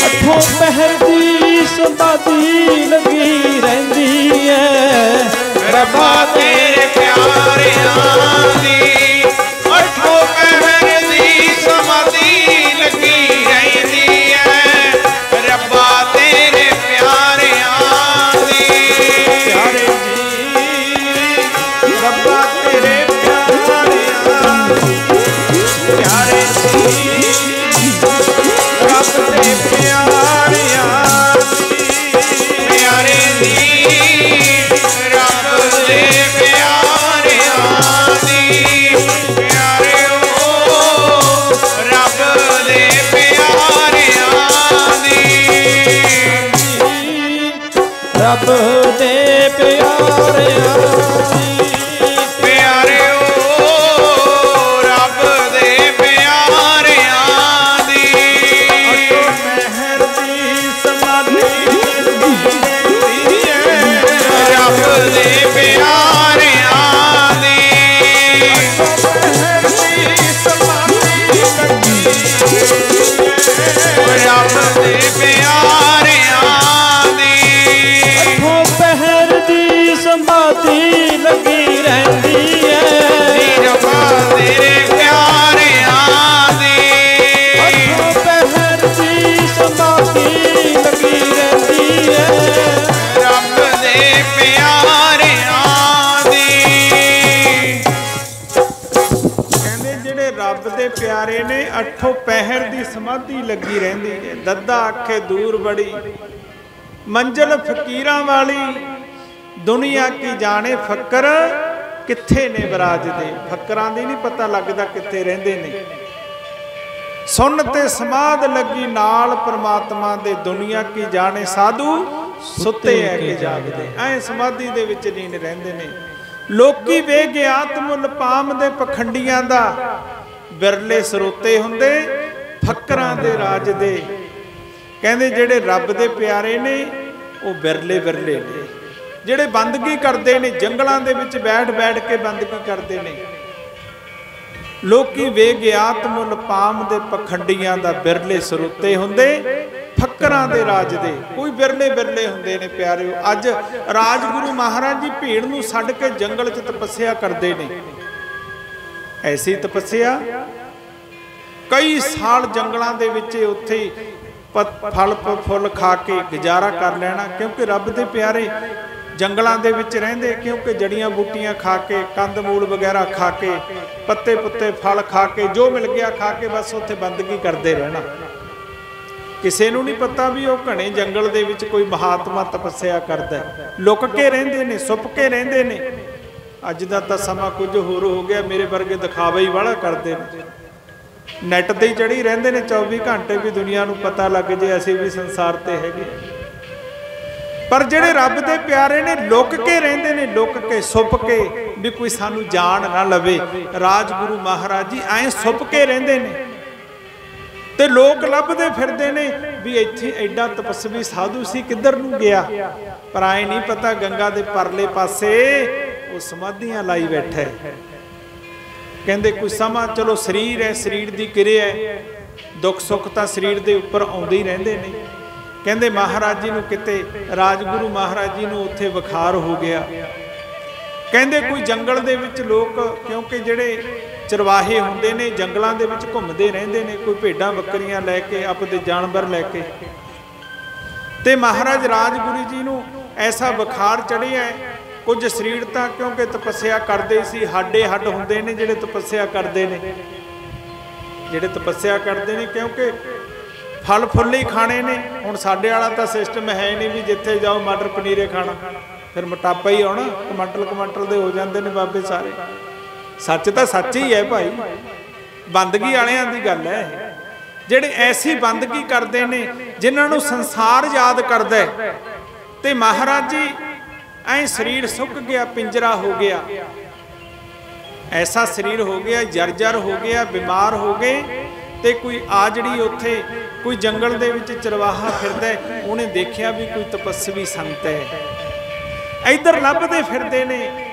अठों पहर दी समाधि लगी रहती है रब्बा तेरे प्यारियां दी। अठों पहर दी समाधि लगी रहती है रब्बा तेरे प्यारियां दी। प्यारे जी रब्बा तेरे प्यारियां दी। प्यारे जी रब दे प्यारियां दी। प्यारे दी रब दे प्यारियां दी। प्यारे ओ रब दे प्यारियां दी। रब दे प्यारियां दी। प्यारे ओ रब दे प्यारियां दी। अठों पहर दी समाधि लगी है रब दे प्यारियां दी। पहर दी समाधि लगी रब दे प्यारियां दी। अठों पहर दी समाधि लगी रहती है रब्बा तेरे प्यारियां दी। अठों पहर दी समाधि लगी रहती है रब दे प्यारियां दी। ਕਹਿੰਦੇ ਜਿਹੜੇ ਰੱਬ ਦੇ ਪਿਆਰੇ ਨੇ ਅਠੋ ਪਹਿਰ ਦੀ ਸਮਾਧੀ ਲੱਗੀ ਰਹਿੰਦੀ ਹੈ। ਦੱਦਾ ਆਖੇ ਦੂਰ ਬੜੀ ਮੰਜ਼ਲ ਫਕੀਰਾਂ ਵਾਲੀ ਦੁਨੀਆ ਕੀ ਜਾਣੇ ਫੱਕਰ ਕਿੱਥੇ ਨੇ ਬਰਾਜਦੇ। ਫੱਕਰਾਂ ਦੀ ਨਹੀਂ ਪਤਾ ਲੱਗਦਾ ਕਿੱਥੇ ਰਹਿੰਦੇ ਨੇ। ਸੁਣ ਤੇ ਸਮਾਧ ਲੱਗੀ ਨਾਲ ਪ੍ਰਮਾਤਮਾ ਦੇ ਦੁਨੀਆ ਕੀ ਜਾਣੇ ਸਾਧੂ ਸੁੱਤੇ ਐ ਕਿ ਜਾਗਦੇ। ਐ ਸਮਾਧੀ ਦੇ ਵਿੱਚ ਲੀਨ ਰਹਿੰਦੇ ਨੇ। ਲੋਕੀ ਬੇਗਿਆਤ ਮੁੱਲ ਪਾਮ ਦੇ ਪਖੰਡੀਆਂ ਦਾ ਬਿਰਲੇ ਸਰੋਤੇ ਹੁੰਦੇ ਫੱਕਰਾਂ ਦੇ ਰਾਜ ਦੇ। ਕਹਿੰਦੇ ਜਿਹੜੇ ਰੱਬ ਦੇ ਪਿਆਰੇ ਨੇ ਉਹ ਬਿਰਲੇ ਬਿਰਲੇ ਨੇ। ਜਿਹੜੇ ਬੰਦਗੀ ਕਰਦੇ ਨੇ ਜੰਗਲਾਂ ਦੇ ਵਿੱਚ ਬੈਠ ਬੈਠ ਕੇ ਬੰਦਗੀ ਕਰਦੇ ਨੇ। ਲੋਕੀ ਬੇਗਿਆਤ ਮੁੱਲ ਪਾਮ ਦੇ ਪਖੰਡੀਆਂ ਦਾ ਬਿਰਲੇ ਸਰੋਤੇ ਹੁੰਦੇ ਫੱਕਰਾਂ ਦੇ ਰਾਜ ਦੇ। ਕੋਈ ਬਿਰਲੇ ਬਿਰਲੇ ਹੁੰਦੇ ਨੇ ਪਿਆਰਿਓ। ਅੱਜ ਰਾਜਗੁਰੂ ਮਹਾਰਾਜ ਜੀ ਭੀੜ ਨੂੰ ਛੱਡ ਕੇ ਜੰਗਲ 'ਚ ਤਪੱਸਿਆ ਕਰਦੇ ਨੇ। ਐਸੀ ਤਪੱਸਿਆ ਕਈ ਸਾਲ ਜੰਗਲਾਂ ਦੇ ਵਿੱਚ ਉੱਥੇ ਹੀ ਫਲ ਫੁੱਲ ਖਾ ਕੇ ਗੁਜ਼ਾਰਾ ਕਰ ਲੈਣਾ। ਕਿਉਂਕਿ ਰੱਬ ਦੇ ਪਿਆਰੇ ਜੰਗਲਾਂ ਦੇ ਵਿੱਚ ਰਹਿੰਦੇ। ਕਿਉਂਕਿ ਜੜੀਆਂ ਬੂਟੀਆਂ ਖਾ ਕੇ ਕੰਦ ਮੂਲ ਵਗੈਰਾ ਖਾ ਕੇ ਪੱਤੇ ਪੁੱਤੇ ਫਲ ਖਾ ਕੇ ਜੋ ਮਿਲ ਗਿਆ ਖਾ ਕੇ ਬਸ ਉੱਥੇ ਬੰਦਗੀ ਕਰਦੇ ਰਹਿਣਾ। ਕਿਸੇ ਨੂੰ ਨਹੀਂ ਪਤਾ ਵੀ ਉਹ ਘਣੇ ਜੰਗਲ ਦੇ ਵਿੱਚ ਕੋਈ ਮਹਾਤਮਾ ਤਪੱਸਿਆ ਕਰਦਾ। ਲੁਕ ਕੇ ਰਹਿੰਦੇ ਨੇ, ਛੁਪ ਕੇ ਰਹਿੰਦੇ ਨੇ। ਅੱਜ ਦਾ ਤਾਂ ਸਮਾਂ ਕੁਝ ਹੋਰ ਹੋ ਗਿਆ। ਮੇਰੇ ਵਰਗੇ ਦਿਖਾਵਾ ਹੀ ਵਾਲਾ ਕਰਦੇ ਨੇ। ਨੈਟ ਤੇ ਹੀ ਚੜੀ ਰਹਿੰਦੇ ਨੇ 24 ਘੰਟੇ ਵੀ ਦੁਨੀਆ ਨੂੰ ਪਤਾ ਲੱਗ ਜੇ ਅਸੀਂ ਵੀ ਸੰਸਾਰ ਤੇ ਹੈਗੇ। ਪਰ ਜਿਹੜੇ ਰੱਬ ਦੇ ਪਿਆਰੇ ਨੇ ਲੁਕ ਕੇ ਰਹਿੰਦੇ ਨੇ, ਲੁਕ ਕੇ ਛੁਪ ਕੇ ਵੀ ਕੋਈ ਸਾਨੂੰ ਜਾਣ ਨਾ ਲਵੇ। ਰਾਜਗੁਰੂ ਮਹਾਰਾਜ ਜੀ ਐਂ ਛੁਪ ਕੇ ਰਹਿੰਦੇ ਨੇ ਤੇ ਲੋਕ ਲੱਭਦੇ ਫਿਰਦੇ ਨੇ ਵੀ ਇੱਥੇ ਐਡਾ ਤਪਸਵੀ ਸਾਧੂ ਸੀ ਕਿੱਧਰ ਨੂੰ ਗਿਆ। ਪਰ ਐ ਨਹੀਂ ਪਤਾ ਗੰਗਾ ਦੇ ਪਰਲੇ ਪਾਸੇ ਉਹ ਸਮਾਧੀਆਂ ਲਾਈ ਬੈਠਾ ਹੈ। ਕਹਿੰਦੇ ਕੋਈ ਸਮਾਂ ਚਲੋ ਸਰੀਰ ਹੈ, ਸਰੀਰ ਦੀ ਕਿਰਿਆ ਹੈ, ਦੁੱਖ ਸੁੱਖ ਤਾਂ ਸਰੀਰ ਦੇ ਉੱਪਰ ਆਉਂਦੇ ਹੀ ਰਹਿੰਦੇ ਨੇ। ਕਹਿੰਦੇ ਮਹਾਰਾਜ ਜੀ ਨੂੰ ਕਿਤੇ ਰਾਜਗੁਰੂ ਮਹਾਰਾਜ ਜੀ ਨੂੰ ਉੱਥੇ ਬੁਖਾਰ ਹੋ ਗਿਆ। ਕਹਿੰਦੇ ਕੋਈ ਜੰਗਲ ਦੇ ਵਿੱਚ ਲੋਕ ਕਿਉਂਕਿ ਜਿਹੜੇ ਚਰਵਾਹੇ ਹੁੰਦੇ ਨੇ ਜੰਗਲਾਂ ਦੇ ਵਿੱਚ ਘੁੰਮਦੇ ਰਹਿੰਦੇ ਨੇ। ਕੋਈ ਭੇਡਾਂ ਬੱਕਰੀਆਂ ਲੈ ਕੇ ਆਪਣੇ ਜਾਨਵਰ ਲੈ ਕੇ ਤੇ ਮਹਾਰਾਜ ਰਾਜਗੁਰੂ ਜੀ ਨੂੰ ਐਸਾ ਬੁਖਾਰ ਚੜਿਆ। ਕੁਝ ਸਰੀਰ ਤਾਂ ਕਿਉਂਕਿ ਤਪੱਸਿਆ ਕਰਦੇ ਸੀ, ਹੱਡੇ ਹੱਡ ਹੁੰਦੇ ਨੇ ਜਿਹੜੇ ਤਪੱਸਿਆ ਕਰਦੇ ਨੇ। ਜਿਹੜੇ ਤਪੱਸਿਆ ਕਰਦੇ ਨੇ ਕਿਉਂਕਿ ਫਲ ਫੁੱਲ ਹੀ ਖਾਣੇ ਨੇ। ਹੁਣ ਸਾਡੇ ਵਾਲਾ ਤਾਂ ਸਿਸਟਮ ਹੈ ਨਹੀਂ ਵੀ ਜਿੱਥੇ ਜਾਓ ਮਟਰ ਪਨੀਰੇ ਖਾਣਾ, ਫਿਰ ਮੋਟਾਪਾ ਹੀ ਆਉਣਾ। ਕਮੰਟਲ ਦੇ ਹੋ ਜਾਂਦੇ ਨੇ ਬਾਬੇ ਸਾਰੇ। ਸੱਚ ਤਾਂ ਸੱਚ ਹੀ ਹੈ ਭਾਈ, ਬੰਦਗੀ ਵਾਲਿਆਂ ਦੀ ਗੱਲ ਹੈ। ਜਿਹੜੇ ਐਸੀ ਬੰਦਗੀ ਕਰਦੇ ਨੇ ਜਿਨ੍ਹਾਂ ਨੂੰ ਸੰਸਾਰ ਯਾਦ ਕਰਦਾ ਹੈ। ਤੇ ਮਹਾਰਾਜ ਜੀ ਐ ਸਰੀਰ ਸੁੱਕ ਗਿਆ, ਪਿੰਜਰਾ ਹੋ ਗਿਆ। ऐसा शरीर हो गया, जर्जर हो गया, बीमार हो गए। ਤੇ ਕੋਈ ਆ ਜਿਹੜੀ ਉੱਥੇ ਕੋਈ ਜੰਗਲ ਦੇ ਵਿੱਚ ਚਰਵਾਹਾ ਫਿਰਦਾ, ਉਹਨੇ ਦੇਖਿਆ ਵੀ ਕੋਈ ਤਪਸਵੀ ਸੰਤ ਹੈ। ਇੱਧਰ ਲੱਭਦੇ ਫਿਰਦੇ ਨੇ,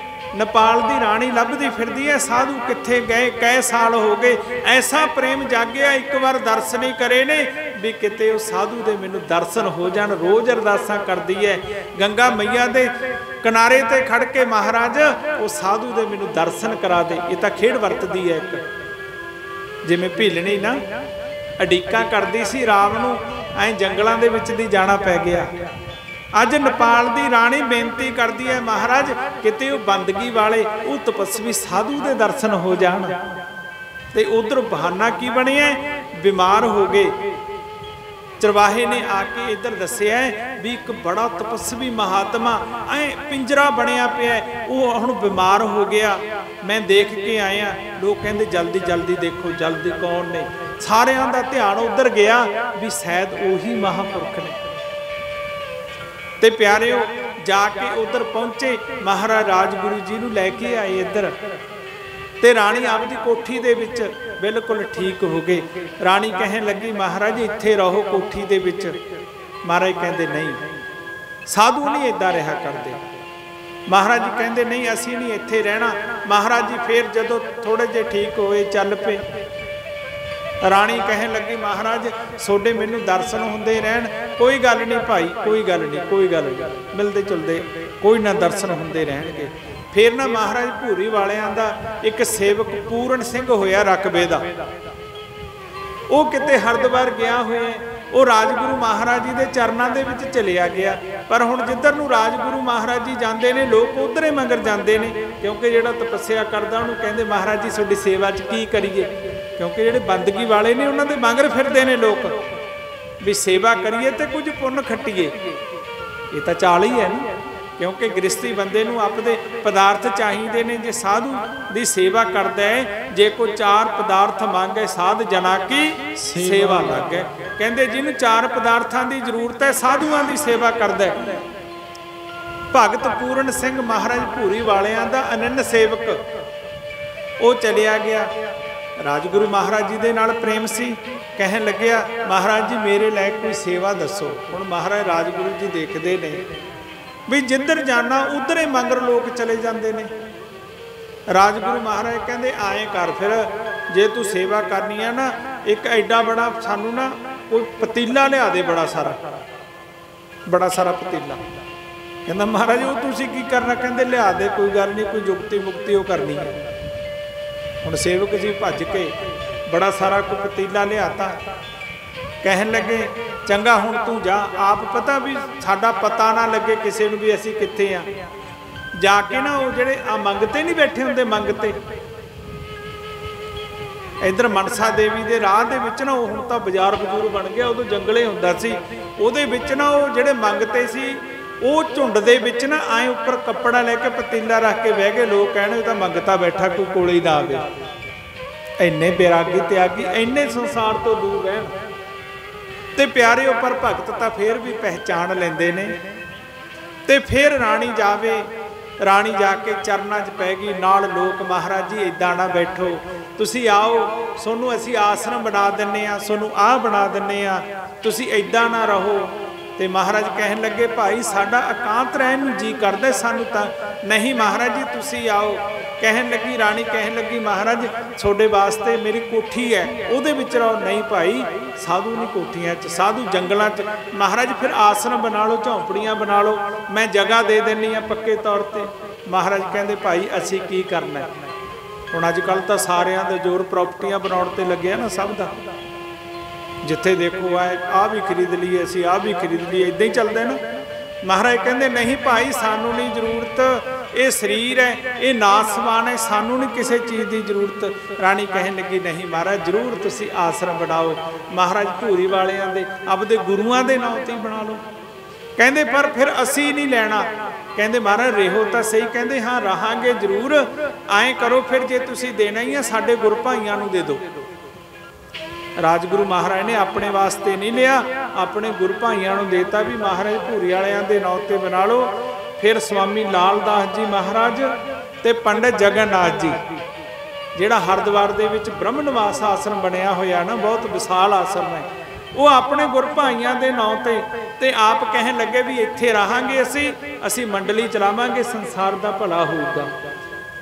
ਨੇਪਾਲ ਦੀ ਰਾਣੀ ਲੱਭਦੀ ਫਿਰਦੀ ਹੈ, ਸਾਧੂ ਕਿੱਥੇ ਗਏ, ਕਈ ਸਾਲ ਹੋ ਗਏ। ਐਸਾ ਪ੍ਰੇਮ ਜਾਗਿਆ, ਇੱਕ ਵਾਰ ਦਰਸ਼ਨ ਹੀ ਕਰੇ ਨੇ ਵੀ ਕਿਤੇ ਉਹ ਸਾਧੂ ਦੇ ਮੈਨੂੰ ਦਰਸ਼ਨ ਹੋ ਜਾਣ। ਰੋਜ਼ ਅਰਦਾਸਾਂ ਕਰਦੀ ਹੈ ਗੰਗਾ ਮਈਆ ਦੇ ਕਿਨਾਰੇ ਤੇ ਖੜ ਕੇ, ਮਹਾਰਾਜ ਉਹ ਸਾਧੂ ਦੇ ਮੈਨੂੰ ਦਰਸ਼ਨ ਕਰਾ ਦੇ। ਇਹ ਤਾਂ ਖੇਡ ਵਰਤਦੀ ਹੈ ਇੱਕ, ਜਿਵੇਂ ਭੀਲਣੀ ਨਾ ਅਡੀਕਾਂ ਕਰਦੀ ਸੀ ਰਾਮ ਨੂੰ, ਐਂ ਜੰਗਲਾਂ ਦੇ ਵਿੱਚ ਦੀ ਜਾਣਾ ਪੈ ਗਿਆ। ਅੱਜ ਨੇਪਾਲ ਦੀ ਰਾਣੀ ਬੇਨਤੀ ਕਰਦੀ ਹੈ, ਮਹਾਰਾਜ ਕਿਤੇ ਉਹ ਬੰਦਗੀ ਵਾਲੇ ਉਹ ਤਪਸਵੀ ਸਾਧੂ ਦੇ ਦਰਸ਼ਨ ਹੋ ਜਾਣ। ਤੇ ਉਧਰ ਬਹਾਨਾ ਕੀ ਬਣਿਆ, ਬਿਮਾਰ ਹੋ ਗਏ। ਚਰਵਾਹੇ ਨੇ ਆ ਕੇ ਇੱਧਰ ਦੱਸਿਆ ਵੀ ਇੱਕ ਬੜਾ ਤਪਸਵੀ ਮਹਾਤਮਾ ਐ ਪਿੰਜਰਾ ਬਣਿਆ ਪਿਆ, ਉਹ ਹੁਣ ਬਿਮਾਰ ਹੋ ਗਿਆ, ਮੈਂ ਦੇਖ ਕੇ ਆਇਆ। ਲੋਕ ਕਹਿੰਦੇ ਜਲਦੀ ਜਲਦੀ ਦੇਖੋ, ਜਲਦੀ ਕੌਣ ਨੇ। ਸਾਰਿਆਂ ਦਾ ਧਿਆਨ ਉਧਰ ਗਿਆ ਵੀ ਸ਼ਾਇਦ ਉਹੀ ਮਹਾਂਪੁਰਖ ਨੇ। ਤੇ ਪਿਆਰਿਓ ਜਾ ਕੇ ਉਧਰ ਪਹੁੰਚੇ, ਮਹਾਰਾਜ ਰਾਜਗੁਰੂ ਜੀ ਨੂੰ ਲੈ ਕੇ ਆਏ ਇੱਧਰ। ਤੇ ਰਾਣੀ ਆਪਦੀ ਕੋਠੀ ਦੇ ਵਿੱਚ ਬਿਲਕੁਲ ਠੀਕ ਹੋ ਗਏ। ਰਾਣੀ ਕਹਿਣ ਲੱਗੀ, ਮਹਾਰਾਜ ਇੱਥੇ ਰਹੋ ਕੋਠੀ ਦੇ ਵਿੱਚ। ਮਹਾਰਾਜ ਕਹਿੰਦੇ ਨਹੀਂ, ਸਾਧੂ ਨਹੀਂ ਏਦਾਂ ਰਿਹਾ ਕਰਦੇ। ਮਹਾਰਾਜ ਜੀ ਕਹਿੰਦੇ ਨਹੀਂ, ਅਸੀਂ ਨਹੀਂ ਇੱਥੇ ਰਹਿਣਾ। ਮਹਾਰਾਜ ਜੀ ਫੇਰ ਜਦੋਂ ਥੋੜੇ ਜਿਹੇ ਠੀਕ ਹੋਏ, ਚੱਲ ਪਏ। ਰਾਣੀ ਕਹਿਣ ਲੱਗੀ, ਮਹਾਰਾਜ ਤੁਹਾਡੇ ਮੈਨੂੰ ਦਰਸ਼ਨ ਹੁੰਦੇ ਰਹਿਣ। ਕੋਈ ਗੱਲ ਨਹੀਂ ਭਾਈ, ਕੋਈ ਗੱਲ ਨਹੀਂ, ਕੋਈ ਗੱਲ ਨਹੀਂ, ਮਿਲਦੇ ਚੁਲਦੇ ਕੋਈ ਨਾ ਦਰਸ਼ਨ ਹੁੰਦੇ ਰਹਿਣਗੇ। ਫਿਰ ਨਾ ਮਹਾਰਾਜ ਭੂਰੀ ਵਾਲਿਆਂ ਦਾ ਇੱਕ ਸੇਵਕ ਪੂਰਨ ਸਿੰਘ ਹੋਇਆ ਰਕਬੇ ਦਾ, ਉਹ ਕਿਤੇ ਹਰਿਦੁਆਰ ਗਿਆ ਹੋਇਆ। ਉਹ ਰਾਜਗੁਰੂ ਮਹਾਰਾਜ ਜੀ ਦੇ ਚਰਨਾਂ ਦੇ ਵਿੱਚ ਚਲਿਆ ਗਿਆ। ਪਰ ਹੁਣ ਜਿੱਧਰ ਨੂੰ ਰਾਜਗੁਰੂ ਮਹਾਰਾਜ ਜੀ ਜਾਂਦੇ ਨੇ, ਲੋਕ ਉਧਰੇ ਮਗਰ ਜਾਂਦੇ ਨੇ, ਕਿਉਂਕਿ ਜਿਹੜਾ ਤਪੱਸਿਆ ਕਰਦਾ ਉਹਨੂੰ ਕਹਿੰਦੇ ਮਹਾਰਾਜ ਜੀ ਤੁਹਾਡੀ ਸੇਵਾ 'ਚ ਕੀ ਕਰੀਏ। ਕਿਉਂਕਿ ਜਿਹੜੇ ਬੰਦਗੀ ਵਾਲੇ ਨੇ ਉਹਨਾਂ ਦੇ ਮਗਰ ਫਿਰਦੇ ਨੇ ਲੋਕ ਵੀ ਸੇਵਾ ਕਰੀਏ ਤੇ ਕੁਝ ਪੁੰਨ ਖੱਟੀਏ। ਇਹ ਤਾਂ ਚਾਲ ਹੀ ਹੈ ਨਾ, ਕਿਉਂਕਿ ਗ੍ਰਸਤੀ ਬੰਦੇ ਨੂੰ ਆਪਦੇ ਪਦਾਰਥ ਚਾਹੀਦੇ ਨੇ। ਜੇ ਸਾਧੂ ਦੀ ਸੇਵਾ ਕਰਦਾ ਹੈ, ਜੇ ਕੋਈ 4 ਪਦਾਰਥ ਮੰਗੇ, ਸਾਧ ਜਨਾ ਕੀ ਸੇਵਾ ਲੱਗੇ। ਕਹਿੰਦੇ ਜਿਹਨੂੰ 4 ਪਦਾਰਥਾਂ ਦੀ ਜ਼ਰੂਰਤ ਹੈ, ਸਾਧੂਆਂ ਦੀ ਸੇਵਾ ਕਰਦਾ ਹੈ। ਭਗਤ ਪੂਰਨ ਸਿੰਘ ਮਹਾਰਾਜ ਭੂਰੀ ਵਾਲਿਆਂ ਦਾ ਅਨੰਨ ਸੇਵਕ, ਉਹ ਚਲਿਆ ਗਿਆ। ਰਾਜਗੁਰੂ ਮਹਾਰਾਜ ਜੀ ਦੇ ਨਾਲ ਪ੍ਰੇਮ ਸੀ। ਕਹਿਣ ਲੱਗਿਆ, ਮਹਾਰਾਜ ਜੀ ਮੇਰੇ ਲਈ ਕੋਈ ਸੇਵਾ ਦੱਸੋ। ਹੁਣ ਮਹਾਰਾਜ ਰਾਜਗੁਰੂ ਜੀ ਦੇਖਦੇ ਨੇ ਵੀ ਜਿੱਧਰ ਜਾਣਾ ਉਧਰ ਹੀ ਮਗਰ ਲੋਕ ਚਲੇ ਜਾਂਦੇ ਨੇ। ਰਾਜਗੁਰੂ ਮਹਾਰਾਜ ਕਹਿੰਦੇ ਆਏ ਕਰ, ਫਿਰ ਜੇ ਤੂੰ ਸੇਵਾ ਕਰਨੀ ਆ ਨਾ, ਇੱਕ ਐਡਾ ਬੜਾ ਸਾਨੂੰ ਨਾ ਕੋਈ ਪਤੀਲਾ ਲਿਆ ਦੇ, ਬੜਾ ਸਾਰਾ ਪਤੀਲਾ। ਕਹਿੰਦਾ ਮਹਾਰਾਜ ਉਹ ਤੁਸੀਂ ਕੀ ਕਰਨਾ। ਕਹਿੰਦੇ ਲਿਆ ਦੇ, ਕੋਈ ਗੱਲ ਨਹੀਂ, ਕੋਈ ਜੁਗਤੀ ਮੁਕਤੀ ਉਹ ਕਰਨੀ ਹੈ। ਹੁਣ ਸੇਵਕ ਜੀ ਭੱਜ ਕੇ ਬੜਾ ਸਾਰਾ ਕੋਈ ਪਤੀਲਾ ਲਿਆਤਾ। ਕਹਿਣ ਲੱਗੇ ਚੰਗਾ ਹੁਣ ਤੂੰ ਜਾ, ਆਪ ਪਤਾ ਵੀ ਸਾਡਾ ਪਤਾ ਨਾ ਲੱਗੇ ਕਿਸੇ ਨੂੰ ਵੀ ਅਸੀਂ ਕਿੱਥੇ ਆ। ਜਾ ਕੇ ਨਾ ਉਹ ਜਿਹੜੇ ਆ ਮੰਗਤੇ ਨਹੀਂ ਬੈਠੇ ਹੁੰਦੇ, ਮੰਗਤੇ ਇੱਧਰ ਮਨਸਾ ਦੇਵੀ ਦੇ ਰਾਹ ਦੇ ਵਿੱਚ ਨਾ, ਉਹ ਹੁਣ ਤਾਂ ਬਾਜ਼ਾਰ ਬਜ਼ੂਰ ਬਣ ਗਿਆ, ਉਦੋਂ ਜੰਗਲੇ ਹੁੰਦਾ ਸੀ। ਉਹਦੇ ਵਿੱਚ ਨਾ ਉਹ ਜਿਹੜੇ ਮੰਗਤੇ ਸੀ, ਉਹ ਝੁੰਡ ਦੇ ਵਿੱਚ ਨਾ ਆਏ ਉੱਪਰ ਕੱਪੜਾ ਲੈ ਕੇ ਪਤੀਲਾ ਰੱਖ ਕੇ ਬਹਿ ਗਏ। ਲੋਕ ਕਹਿਣ ਤਾਂ ਮੰਗਤਾ ਬੈਠਾ, ਕੋਈ ਕੋਲੇ ਹੀ ਨਾ ਆਵੇ। ਇੰਨੇ ਬੈਰਾਗੀ ਤਿਆਗੀ, ਇੰਨੇ ਸੰਸਾਰ ਤੋਂ ਦੂਰ ਰਹਿਣ। ਤੇ ਪਿਆਰੇ ਉੱਪਰ ਭਗਤ ਤਾਂ ਫੇਰ ਵੀ ਪਹਿਚਾਣ ਲੈਂਦੇ ਨੇ। ਤੇ ਫਿਰ ਰਾਣੀ ਜਾਵੇ, ਰਾਣੀ ਜਾ ਕੇ ਚਰਨਾਂ 'ਚ ਪੈ ਗਈ। ਨਾਲ ਲੋਕ, ਮਹਾਰਾਜ ਜੀ ਇੱਦਾਂ ਨਾ ਬੈਠੋ, ਤੁਸੀਂ ਆਓ, ਤੁਹਾਨੂੰ ਅਸੀਂ ਆਸਰਮ ਬਣਾ ਦਿੰਦੇ ਹਾਂ, ਤੁਹਾਨੂੰ ਆਹ ਬਣਾ ਦਿੰਦੇ ਹਾਂ, ਤੁਸੀਂ ਇੱਦਾਂ ਨਾ ਰਹੋ। ਤੇ ਮਹਾਰਾਜ ਕਹਿਣ ਲੱਗੇ, ਭਾਈ ਸਾਡਾ ਇਕਾਂਤ ਰਹਿਣ ਨੂੰ ਜੀ ਕਰਦਾ, ਸਾਨੂੰ ਤਾਂ ਨਹੀਂ। ਮਹਾਰਾਜ ਜੀ ਤੁਸੀਂ ਆਓ। ਕਹਿਣ ਲੱਗੀ ਰਾਣੀ, ਕਹਿਣ ਲੱਗੀ ਮਹਾਰਾਜ ਤੁਹਾਡੇ ਵਾਸਤੇ ਮੇਰੀ ਕੋਠੀ ਹੈ, ਉਹਦੇ ਵਿੱਚ ਰਹੋ। ਨਹੀਂ ਭਾਈ, ਸਾਧੂ ਨਹੀਂ ਕੋਠੀਆਂ 'ਚ, ਸਾਧੂ ਜੰਗਲਾਂ 'ਚ। ਮਹਾਰਾਜ ਫਿਰ ਆਸਰਮ ਬਣਾ ਲਓ, ਝੌਂਪੜੀਆਂ ਬਣਾ ਲਓ, ਮੈਂ ਜਗ੍ਹਾ ਦੇ ਦਿੰਦੀ ਹਾਂ ਪੱਕੇ ਤੌਰ ਤੇ। ਮਹਾਰਾਜ ਕਹਿੰਦੇ ਭਾਈ ਅਸੀਂ ਕੀ ਕਰਨਾ। ਹੁਣ ਅੱਜ ਕੱਲ੍ਹ ਤਾਂ ਸਾਰਿਆਂ ਦਾ ਜ਼ੋਰ ਪ੍ਰਾਪਰਟੀਆਂ ਬਣਾਉਣ ਤੇ ਲੱਗਿਆ ਨਾ, ਸਭ ਦਾ। ਜਿੱਥੇ ਦੇਖੋ ਆਹ ਵੀ ਖਰੀਦ ਲਈਏ ਅਸੀਂ, ਆਹ ਵੀ ਖਰੀਦ ਲਈਏ, ਇੱਦਾਂ ਹੀ ਚੱਲਦਾ ਨਾ। ਮਹਾਰਾਜ ਕਹਿੰਦੇ ਨਹੀਂ ਭਾਈ, ਸਾਨੂੰ ਨਹੀਂ ਜ਼ਰੂਰਤ, ਇਹ ਸਰੀਰ ਹੈ, ਇਹ ਨਾਸਵਾਨ ਹੈ, ਸਾਨੂੰ ਨਹੀਂ ਕਿਸੇ ਚੀਜ਼ ਦੀ ਜ਼ਰੂਰਤ। ਰਾਣੀ ਕਹਿਣ ਲੱਗੀ ਨਹੀਂ ਮਹਾਰਾਜ ਜ਼ਰੂਰ ਤੁਸੀਂ ਆਸਰਮ ਬਣਾਓ। ਮਹਾਰਾਜ ਭੂਰੀ ਵਾਲਿਆਂ ਦੇ ਆਪਦੇ ਗੁਰੂਆਂ ਦੇ ਨਾਂ ਤੇ ਹੀ ਬਣਾ ਲਓ। ਕਹਿੰਦੇ ਪਰ ਫਿਰ ਅਸੀਂ ਨਹੀਂ ਲੈਣਾ। ਕਹਿੰਦੇ ਮਹਾਰਾਜ ਰਹੋ ਤਾਂ ਸਹੀ। ਕਹਿੰਦੇ ਹਾਂ ਰਹਾਂਗੇ ਜ਼ਰੂਰ। ਐਂ ਕਰੋ ਫਿਰ, ਜੇ ਤੁਸੀਂ ਦੇਣਾ ਹੀ ਆ ਸਾਡੇ ਗੁਰ ਭਾਈਆਂ ਨੂੰ ਦੇ ਦਿਓ। ਰਾਜਗੁਰੂ ਮਹਾਰਾਜ ਨੇ ਆਪਣੇ ਵਾਸਤੇ ਨਹੀਂ ਲਿਆ, ਆਪਣੇ ਗੁਰ ਭਾਈਆਂ ਨੂੰ ਦੇਤਾ ਵੀ ਮਹਾਰਾਜ ਭੂਰੀ ਵਾਲਿਆਂ ਦੇ ਨਾਂ ਤੇ ਬਣਾ ਲਓ। ਫਿਰ ਸਵਾਮੀ ਲਾਲ ਦਾਸ ਜੀ ਮਹਾਰਾਜ ਤੇ ਪੰਡਿਤ ਜਗਨਨਾਥ ਜੀ ਜਿਹੜਾ ਹਰਿਦੁਆਰ ਦੇ ਵਿੱਚ ਬ੍ਰਹਮ ਨਿਵਾਸ ਆਸ਼ਰਮ ਬਣਿਆ ਹੋਇਆ ਨਾ, ਬਹੁਤ ਵਿਸ਼ਾਲ ਆਸ਼ਰਮ ਹੈ, ਉਹ ਆਪਣੇ ਗੁਰ ਭਾਈਆਂ ਦੇ ਨਾਂ ਤੇ ਆਪ ਕਹਿਣ ਲੱਗੇ ਵੀ ਇੱਥੇ ਰਹਾਂਗੇ, ਅਸੀਂ ਮੰਡਲੀ ਚਲਾਵਾਂਗੇ, ਸੰਸਾਰ ਦਾ ਭਲਾ ਹੋਊਗਾ।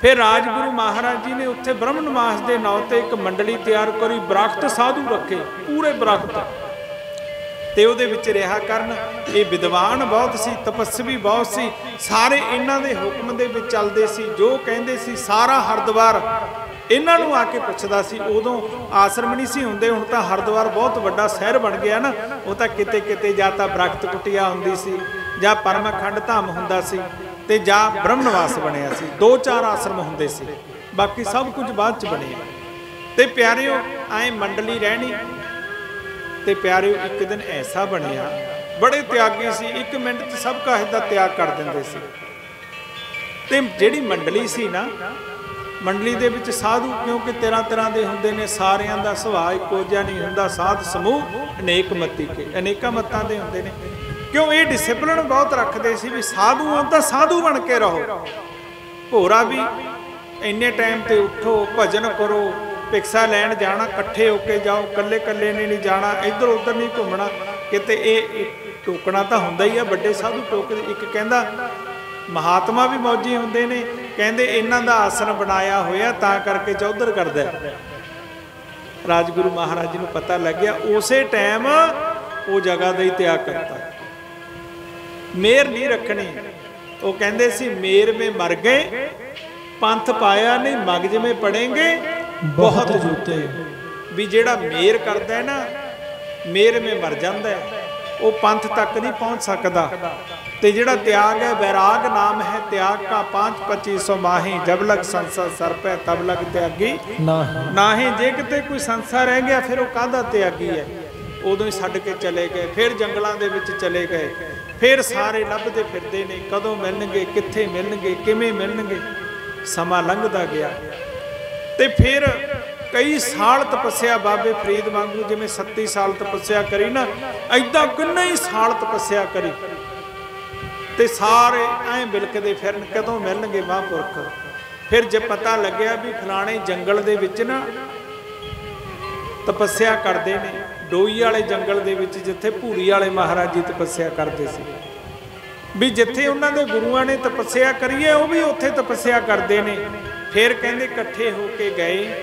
ਫਿਰ ਰਾਜਗੁਰੂ ਮਹਾਰਾਜ ਜੀ ਨੇ ਉੱਥੇ ਬ੍ਰਹਮ ਨਿਵਾਸ ਦੇ ਨਾਂ ਤੇ ਇੱਕ ਮੰਡਲੀ ਤਿਆਰ ਕਰੀ, ਬ੍ਰਾਹਟ ਸਾਧੂ ਰੱਖੇ, ਪੂਰੇ ਬ੍ਰਾਹਟ, ਤੇ ਉਹਦੇ ਵਿੱਚ ਰਿਹਾ ਕਰਨ। ਇਹ ਵਿਦਵਾਨ ਬਹੁਤ ਸੀ, ਤਪਸਵੀ ਬਹੁਤ ਸੀ, ਸਾਰੇ ਇਹਨਾਂ ਦੇ ਹੁਕਮ ਦੇ ਵਿੱਚ ਚੱਲਦੇ ਸੀ, ਜੋ ਕਹਿੰਦੇ ਸੀ ਸਾਰਾ ਹਰਿਦੁਆਰ ਇਹਨਾਂ ਨੂੰ ਆ ਕੇ ਪੁੱਛਦਾ ਸੀ। ਉਦੋਂ ਆਸ਼ਰਮ ਨਹੀਂ ਸੀ ਹੁੰਦੇ, ਹੁਣ ਤਾਂ ਹਰਿਦੁਆਰ ਬਹੁਤ ਵੱਡਾ ਸ਼ਹਿਰ ਬਣ ਗਿਆ ਨਾ, ਉਹ ਤਾਂ ਕਿਤੇ ਕਿਤੇ ਜਾਂ ਤਾਂ ਬ੍ਰਖਤ ਕੁਟੀਆ ਹੁੰਦੀ ਸੀ, ਜਾਂ ਪਰਮਖੰਡ ਧਾਮ ਹੁੰਦਾ ਸੀ, ਤੇ ਜਾਂ ਬ੍ਰਹਮ ਨਿਵਾਸ ਬਣਿਆ ਸੀ। 2-4 ਆਸ਼ਰਮ ਹੁੰਦੇ ਸੀ, ਬਾਕੀ ਸਭ ਕੁਝ ਬਾਅਦ ਚ ਬਣਿਆ। ਤੇ ਪਿਆਰਿਓ ਐ ਮੰਡਲੀ ਰਹਿਣੀ। ਤੇ ਪਿਆਰਿਓ ਇੱਕ ਦਿਨ ਐਸਾ ਬਣਿਆ, ਬੜੇ ਤਿਆਗੀ ਸੀ, 1 ਮਿੰਟ 'ਚ ਸਭ ਕਾਹੇ ਦਾ ਤਿਆਗ ਕਰ ਦਿੰਦੇ ਸੀ। ਤੇ ਜਿਹੜੀ ਮੰਡਲੀ ਸੀ ਨਾ, ਮੰਡਲੀ ਦੇ ਵਿੱਚ ਸਾਧੂ ਕਿਉਂਕਿ ਤਰ੍ਹਾਂ ਦੇ ਹੁੰਦੇ ਨੇ, ਸਾਰਿਆਂ ਦਾ ਸੁਭਾਅ ਇੱਕੋ ਜਿਹਾ ਨਹੀਂ ਹੁੰਦਾ। ਸਾਧ ਸਮੂਹ ਅਨੇਕ ਮਤੀ ਕੇ, ਅਨੇਕਾਂ ਮਤਾਂ ਦੇ ਹੁੰਦੇ ਨੇ। ਕਿਉਂ ਇਹ ਡਿਸਿਪਲਿਨ ਬਹੁਤ ਰੱਖਦੇ ਸੀ ਵੀ ਸਾਧੂ ਹੋ ਤਾਂ ਸਾਧੂ ਬਣ ਕੇ ਰਹੋ। ਭੋਰਾ ਵੀ ਇੰਨੇ ਟਾਈਮ ਤੇ ਉੱਠੋ, ਭਜਨ ਕਰੋ, ਭਿਕਸ਼ਾ ਲੈਣ ਜਾਣਾ ਇਕੱਠੇ ਹੋ ਕੇ ਜਾਓ, ਕੱਲੇ ਕੱਲੇ ਨੇ ਨਹੀਂ ਜਾਣਾ, ਇੱਧਰ ਉੱਧਰ ਨਹੀਂ ਘੁੰਮਣਾ ਕਿਤੇ। ਇਹ ਟੋਕਣਾ ਤਾਂ ਹੁੰਦਾ ਹੀ ਆ, ਵੱਡੇ ਸਾਧੂ ਟੋਕਦੇ। ਇੱਕ ਕਹਿੰਦਾ ਮਹਾਤਮਾ ਵੀ ਮੌਜੀ ਹੁੰਦੇ ਨੇ, ਕਹਿੰਦੇ ਇਹਨਾਂ ਦਾ ਆਸਣ ਬਣਾਇਆ ਹੋਇਆ ਤਾਂ ਕਰਕੇ ਚੌਧਰ ਕਰਦਾ। ਰਾਜਗੁਰੂ ਮਹਾਰਾਜ ਜੀ ਨੂੰ ਪਤਾ ਲੱਗਿਆ, ਉਸੇ ਟਾਈਮ ਉਹ ਜਗ੍ਹਾ ਦਾ ਹੀ ਤਿਆਗ ਕਰਤਾ। ਮੇਰ ਨਹੀਂ ਰੱਖਣੀ। ਉਹ ਕਹਿੰਦੇ ਸੀ ਮੇਰ ਮੇ ਮਰ ਗਏ, ਪੰਥ ਪਾਇਆ ਨਹੀਂ, ਮਗਜ ਮੇ ਪੜेंगे ਬਹੁਤ ਜੂਤੇ। ਵੀ ਜਿਹੜਾ ਮੇਰ ਕਰਦਾ ਹੈ ਨਾ, ਮੇਰ ਮੇ ਮਰ ਜਾਂਦਾ, ਉਹ ਪੰਥ ਤੱਕ ਨਹੀਂ ਪਹੁੰਚ ਸਕਦਾ। ਤੇ ਜਿਹੜਾ ਤਿਆਗ ਹੈ, ਵੈਰਾਗ ਨਾਮ ਹੈ ਤਿਆਗ का 5-25 ਮਾਹੀ, ਜਬ ਲਗ ਸੰਸਾਰ ਸਰ ਪੈ ਤਬ ਲਗ ਤਿਆਗੀ ਨਾਹੀਂ। ਜੇ ਕਿਤੇ ਕੋਈ ਸੰਸਾਰ ਰਹਿ ਗਿਆ ਫਿਰ ਉਹ ਕਾਹਦਾ ਤਿਆਗੀ ਹੈ। ਉਦੋਂ ਹੀ ਛੱਡ ਕੇ ਚਲੇ ਗਏ, ਫਿਰ ਜੰਗਲਾਂ ਦੇ ਵਿੱਚ ਚਲੇ ਗਏ, ਫਿਰ ਸਾਰੇ ਲੱਭਦੇ ਫਿਰਦੇ ਨੇ ਕਦੋਂ ਮਿਲਣਗੇ, ਕਿੱਥੇ ਮਿਲਣਗੇ, ਕਿਵੇਂ ਮਿਲਣਗੇ। ਸਮਾਂ ਲੰਘਦਾ ਗਿਆ ਤੇ ਫਿਰ ਕਈ ਸਾਲ ਤਪੱਸਿਆ, ਬਾਬੇ ਫਰੀਦ ਵਾਂਗੂ ਜਿਵੇਂ 37 ਸਾਲ ਤਪੱਸਿਆ ਕਰੀ ਨਾ, ਐਦਾਂ ਕਿੰਨੇ ਹੀ ਸਾਲ ਤਪੱਸਿਆ ਕਰੀ। ਤੇ ਸਾਰੇ ਐਂ ਬਿਲਕਦੇ ਫਿਰਨ ਕਦੋਂ ਮਿਲਣਗੇ ਮਹਾਂਪੁਰਖ। ਫਿਰ ਜੇ ਪਤਾ ਲੱਗਿਆ ਵੀ ਫਲਾਣੇ ਜੰਗਲ ਦੇ ਵਿੱਚ ਨਾ ਤਪੱਸਿਆ ਕਰਦੇ ਨੇ, ਡੋਈ ਵਾਲੇ ਜੰਗਲ ਦੇ ਵਿੱਚ ਜਿੱਥੇ ਭੂਰੀ ਵਾਲੇ ਮਹਾਰਾਜ ਜੀ ਤਪੱਸਿਆ ਕਰਦੇ ਸੀ, ਵੀ ਜਿੱਥੇ ਉਹਨਾਂ ਦੇ ਗੁਰੂਆਂ ਨੇ ਤਪੱਸਿਆ ਕਰੀ ਹੈ ਉਹ ਵੀ ਉੱਥੇ ਤਪੱਸਿਆ ਕਰਦੇ ਨੇ। ਫਿਰ ਕਹਿੰਦੇ ਇਕੱਠੇ ਹੋ ਕੇ ਗਏ,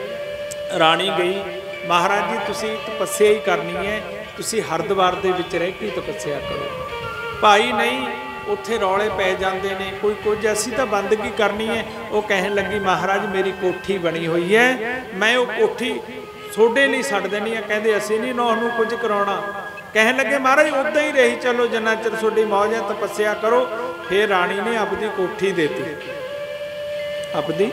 ਰਾਣੀ ਗਈ, ਮਹਾਰਾਜ ਜੀ ਤੁਸੀਂ ਤਪੱਸਿਆ ਹੀ ਕਰਨੀ ਹੈ, ਤੁਸੀਂ ਹਰਿਦੁਆਰ ਦੇ ਵਿੱਚ ਰਹਿ ਕੇ ਤਪੱਸਿਆ ਕਰੋ। ਭਾਈ ਨਹੀਂ, ਉੱਥੇ ਰੌਲੇ ਪੈ ਜਾਂਦੇ ਨੇ, ਕੋਈ ਕੁਝ, ਅਸੀਂ ਤਾਂ ਬੰਦਗੀ ਕਰਨੀ ਹੈ। ਉਹ ਕਹਿਣ ਲੱਗੀ ਮਹਾਰਾਜ ਮੇਰੀ ਕੋਠੀ ਬਣੀ ਹੋਈ ਹੈ, ਮੈਂ ਉਹ ਕੋਠੀ ਤੁਹਾਡੇ ਲਈ ਛੱਡ ਦੇਣੀ ਹੈ। ਕਹਿੰਦੇ ਅਸੀਂ ਨਹੀਂ ਨੌ ਨੂੰ ਕੁਝ ਕਰਾਉਣਾ। ਕਹਿਣ ਲੱਗੇ ਮਹਾਰਾਜ ਉੱਦਾਂ ਹੀ ਰਹੀ ਚਲੋ, ਜਿੰਨਾ ਚਿਰ ਤੁਹਾਡੀ ਮੌਜ ਹੈ ਤਪੱਸਿਆ ਕਰੋ। ਫਿਰ ਰਾਣੀ ਨੇ ਆਪਦੀ ਕੋਠੀ ਦੇਤੀ, ਆਪਦੀ